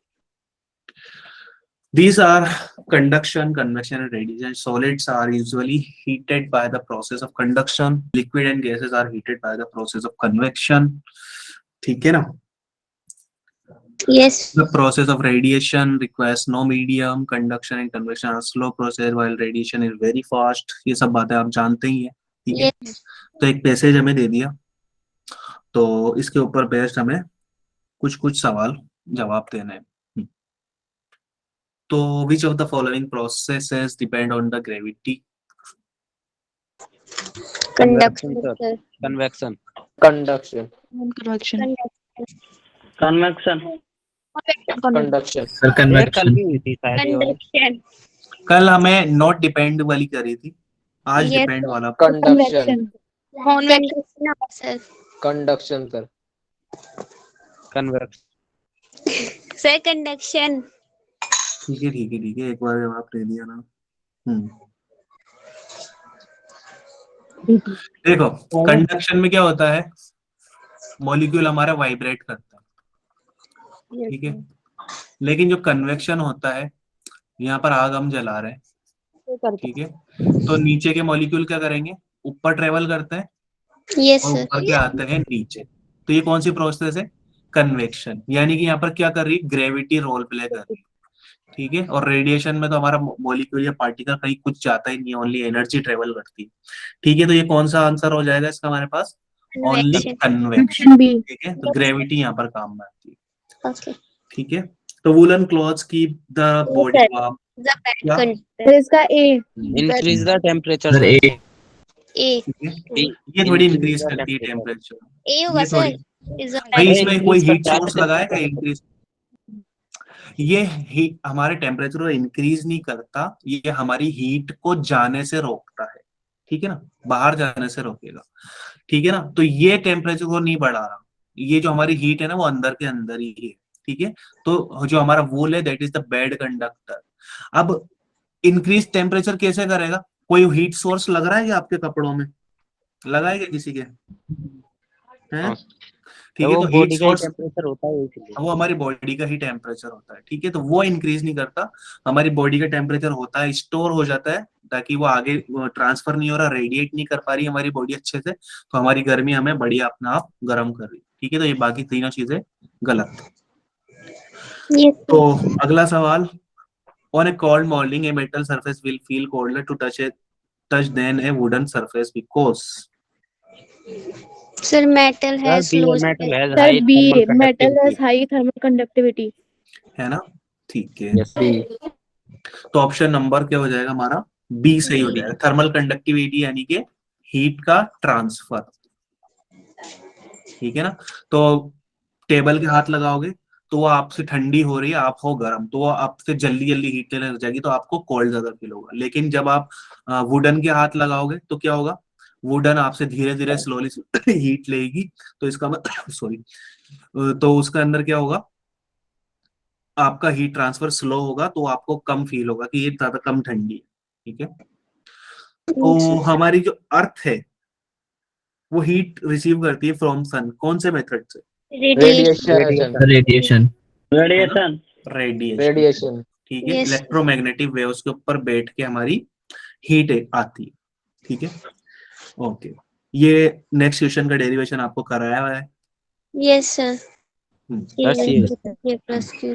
these are conduction, convection and radiation. Solids are usually heated by the process of conduction. Liquid and gases are heated by the process of convection. ठीक है ना? Yes The process of radiation requires no medium. Conduction and convection are slow process while radiation is very fast. ये सब बातें आप जानते ही हैं। ठीक है, यस तो एक पैसेज हमें दे दिया, तो इसके ऊपर बेस्ड हमें कुछ कुछ सवाल जवाब देने हैं। तो which of the following processes depend on the gravity? Conduction Convection, sir. Sir. Convection. Conduction. Convection. Convection Conduction. Sir, ये कल convection. भी हुई थी शायद ये वाली। कंडक्शन। कल हमें नॉट डिपेंड वाली करी थी, आज Yes, डिपेंड वाला। Conduction. Convection sir. Conduction, sir. Convection. Sir conduction. ठीक है ठीक है ठीक है, एक बार जवाब दे दिया ना। देखो कंडक्शन में क्या होता है, मॉलिक्यूल हमारा वाइब्रेट करता है। ठीक है, लेकिन जो कन्वेक्शन होता है, यहाँ पर आग हम जला रहे हैं। ठीक है, तो नीचे के मॉलिक्यूल क्या करेंगे, ऊपर ट्रेवल करते हैं यस और सर। ऊपर के आते हैं नीचे। तो ये कौन सी प्रोसेस है, कन्वेक्शन। यानी कि यहाँ पर क्या कर रही है, ग्रेविटी रोल प्ले कर रही है। ठीक है, और रेडिएशन में तो हमारा मॉलिक्यूल या पार्टिकल कहीं कुछ जाता ही नहीं, ओनली एनर्जी ट्रेवल करती है। ठीक है, तो ये कौन सा आंसर हो जाएगा इसका हमारे पास, ओनली कन्वेक्शन। बी। ठीक है, तो ग्रेविटी यहाँ पर काम में आती है। ओके। ठीक है, तो वूलन क्लॉथ्स की the body warm. The bad क्या? कंडक्टर। फिर इसका ए। Increase the temperature. Sir, sir. A. ए। ये थोड़ी Increase इंक्रीज the करती है temperature. टेम्परेचर। ए होगा ये सर। थोड़ी इज अ भाई अरे इसमें कोई increase हीट करता सोर्स है लगाया क्या इंक्रीज, ये हीट हमारे टेम्परेचर को इंक्रीज नहीं करता, ये हमारी हीट को जाने से रोकता है। ठीक है ना, बाहर जाने से रोकेगा। ठीक है ना, तो ये टेम्परेचर को नहीं बढ़ा रहा, ये जो हमारी हीट है ना वो अंदर के अंदर ही है। ठीक है, तो जो हमारा वूल है that is the bad conductor. अब इंक्रीज टेम्परेचर कैसे करेगा, कोई हीट सोर्स लग रहा है क्या आपके कपड़ों में, लगा है क्या किसी के, हैं? हाँ। ठीक है, वो तो हीट बॉडी का सोर्स टेम्परेचर होता है इसलिए। वो हमारी बॉडी का ही टेम्परेचर होता है। ठीक है, तो वो इंक्रीज नहीं करता, हमारी बॉडी का टेम्परेचर होता है, स्टोर हो जाता है, ताकि वो आगे ट्रांसफर नहीं हो रहा, रेडिएट नहीं कर पा रही हमारी बॉडी अच्छे से, तो हमारी गर्मी हमें बढ़िया अपना आप गर्म कर रही है। ठीक है, तो ये बाकी तीनों चीजें गलत। यस तो अगला सवाल, on a cold morning a metal surface will feel colder to touch than a wooden surface because. Sir metal Sir, has B low metal has sir high B. thermal metal has conductivity. High thermal conductivity. है ना, ठीक है, Yes. B. तो option number क्या हो जाएगा हमारा, B सही हो जाएगा। थर्मल कंडक्टिविटी यानी कि हीट का ट्रांसफर। ठीक है ना, तो टेबल के हाथ लगाओगे तो वो आपसे ठंडी हो रही है, आप हो गर्म, तो वो आपसे जल्दी जल्दी हीट लेने लग जाएगी, तो आपको कोल्ड ज्यादा फील होगा। लेकिन जब आप वुडन के हाथ लगाओगे तो क्या होगा, वुडन आपसे धीरे धीरे स्लोली हीट लेगी, तो इसका सॉरी, तो उसके अंदर क्या होगा, आपका हीट ट्रांसफर स्लो होगा, तो आपको कम फील होगा कि ये ज्यादा कम ठंडी है। ठीक है, तो हमारी जो अर्थ है वो हीट रिसीव करती है फ्रॉम सन, कौन से मेथड से, Radiation. Radiation. Radiation radiation. Radiation. ठीक है, Yes. इलेक्ट्रोमैग्नेटिक वेव्स के ऊपर बैठ के हमारी हीट आती है। ठीक है, ओके, ये नेक्स्ट क्वेश्चन का डेरिवेशन आपको कराया हुआ है। Yes sir. Yes, yes. ए प्लस क्यू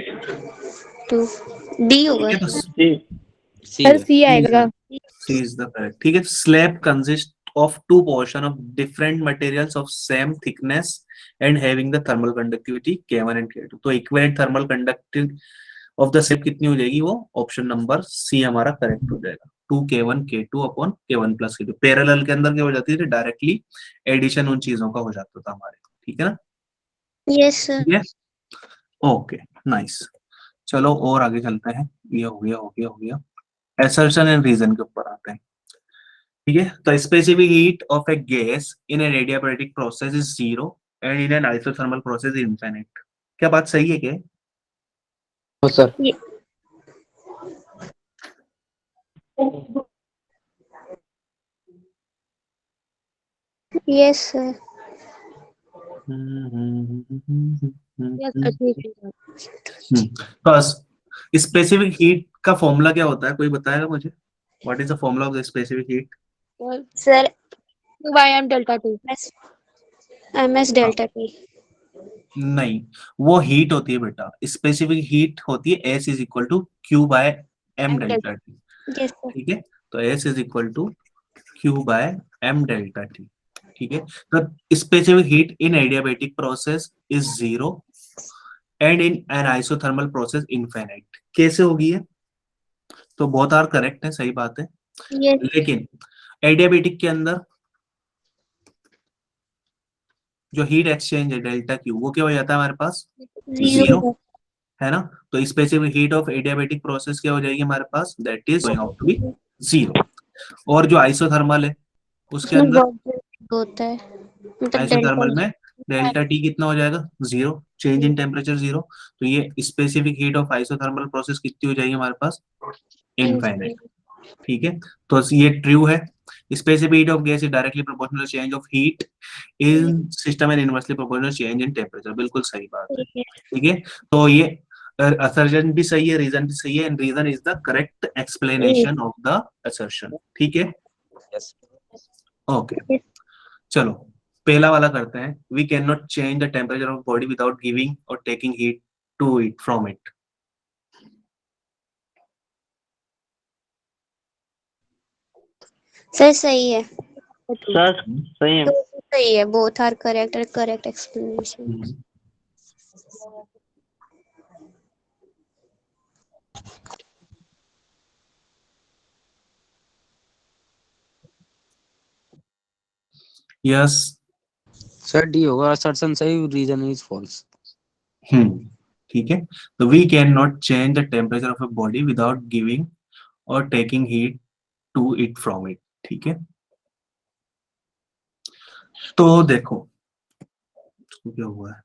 2 डी होगा। ठीक है, तो C. सर सी आएगा। C is the correct। ठीक है, slab consist of two portion of different materials of same thickness and having the thermal conductivity K1 and K2। तो equivalent thermal conductivity of the slab कितनी हो जाएगी, वो option number C हमारा correct हो जाएगा, 2K1 K2 upon K1 plus K2। Parallel के अंदर क्या हो जाती है, डायरेक्टली एडिशन उन चीजों का हो जाता था हमारे। ठीक है ना, Yes, sir. Yes, okay, nice. चलो और आगे चलते हैं। ये हो गया, हो गया, हो गया। असर्शन एंड रीजन के ऊपर आते हैं। ठीक है, तो specific heat of a gas in a adiabatic process is 0 and in an isothermal process is infinite. क्या बात सही है क्या? No sir. Yes, sir. Yes, agree. बस स्पेसिफिक हीट का फॉर्मूला क्या होता है, कोई बताएगा मुझे? What is the formula of the specific heat? Sir, Q/M delta T. MS delta T. नहीं, वो हीट होती है बेटा। स्पेसिफिक हीट होती है S is equal to Q by M delta T। Yes, sir. ठीक है, तो S is equal to Q by M delta T। ठीक है, तो specific heat in adiabatic process is 0 and in an isothermal process infinite. कैसे होगी ये? तो बोथ आर करेक्ट है, सही बात है। Yes. लेकिन एडियाबैटिक के अंदर जो हीट एक्सचेंज है डेल्टा Q, वो क्या हो जाता है हमारे पास? Zero. है ना। तो specific heat of adiabatic process क्या हो जाएगी हमारे पास? That is going out to be 0। और जो आइसोथर्मल है उसके अंदर होता है, मतलब आइसोथर्मल delta में डेल्टा T कितना हो जाएगा? 0, चेंज इन टेम्परेचर 0। तो ये specific heat of isothermal process कितनी हो जाएगी हमारे पास? इनफाइनाइट। ठीक है, तो ये ट्रू है। Specific heat of gas is directly proportional change of heat in system and inversely proportional change in temperature. बिल्कुल सही बात है। ठीक है, तो ये असर्शन भी सही है, रीजन भी सही है, and reason is the correct explanation of the assertion. ठीक है, यस। ओके। चलो पहला वाला करते हैं। We can not change the temperature of body without giving or taking heat to it from it. Sir सही है, सर सही है। सही है, both are correct and correct explanation. Yes. Sir D होगा असर्शन सही, रीजन इज फॉल्स। ठीक है, तो we can not change the temperature of a body without giving or taking heat to it from it. ठीक है, तो देखो क्या हुआ है।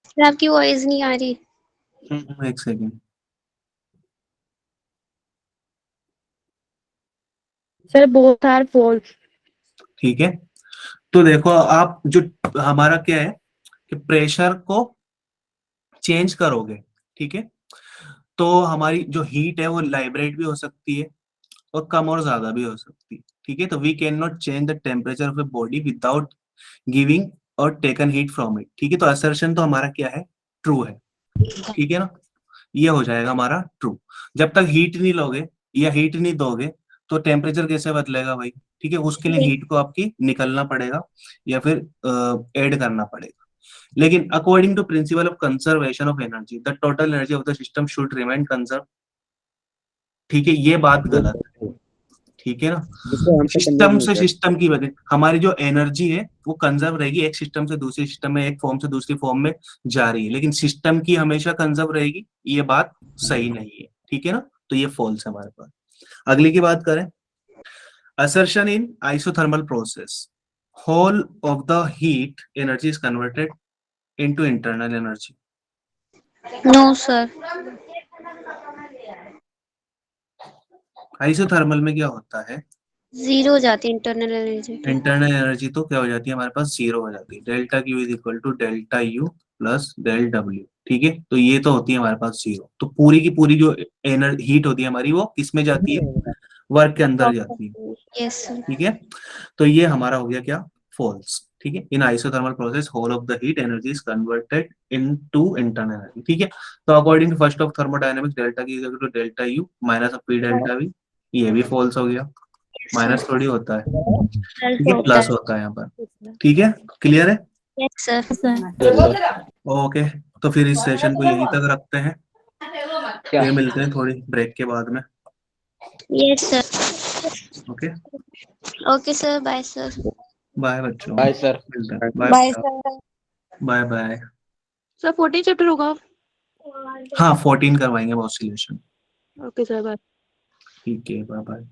सर आपकी वॉइस नहीं आ रही। एक second. Sir, both are false. ठीक है, तो देखो आप जो हमारा क्या है कि प्रेशर को चेंज करोगे, ठीक है, तो हमारी जो हीट है वो लाइब्रेट भी हो सकती है और कम और ज्यादा भी हो सकती है। ठीक है, तो we can not change the temperature of a body without giving और टेकन हीट फ्रॉम इट। ठीक है, तो असर्शन तो हमारा क्या है? ट्रू है। ठीक है ना, ये हो जाएगा हमारा ट्रू। जब तक हीट नहीं लोगे या हीट नहीं दोगे तो टेम्परेचर कैसे बदलेगा भाई? ठीक है, उसके लिए हीट को आपकी निकलना पड़ेगा या फिर ऐड करना पड़ेगा। लेकिन according to principle of conservation of energy the total energy of the system should remain conserve. ठीक है, ये बात गलत है। ठीक है ना, सिस्टम से सिस्टम की वजह हमारी जो एनर्जी है वो कंजर्व रहेगी, एक सिस्टम से दूसरे सिस्टम में, एक फॉर्म से दूसरी फॉर्म में जा रही है, लेकिन सिस्टम की हमेशा कंजर्व रहेगी, ये बात सही नहीं है। ठीक है ना, तो ये फॉल्स है हमारे पास। अगली की बात करें, assertion in isothermal process whole of the heat energy is converted into internal energy. No sir. Isothermal में क्या होता है? जीरो हो जाती है इंटरनल एनर्जी। इंटरनल एनर्जी तो क्या हो जाती है हमारे पास? 0 हो जाती है। Delta Q is equal to delta U plus del W। ठीक है, तो ये तो होती है हमारे पास 0। तो पूरी की पूरी जो हीट होती है हमारी वो किस में जाती है? वर्क के अंदर जाती है। Yes sir. ठीक है, तो ये हमारा हो गया क्या? फॉल्स। ठीक है, in isothermal process whole of the heat energy is converted into internal energy. ठीक है, तो according to first of thermodynamics delta Q is equal to delta U minus P delta V। ये भी फॉल्स हो गया, minus थोड़ी होता है, ये प्लस होता है यहाँ पर। ठीक है, क्लियर है? Yes sir. ओके, तो फिर इस सेशन को यहीं तक रखते हैं। क्या? फिर मिलते हैं थोड़ी ब्रेक के बाद में। Yes sir. Okay, okay sir, bye sir. Bye बच्चों, बाय सर। मिलते हैं, बाय बाय बेटा, sir. Bye bye. Sir 14 chapter होगा। हाँ 14 करवाएंगे वो ऑसिलेशन। Okay sir, bye. ठीक है, बाय बाय।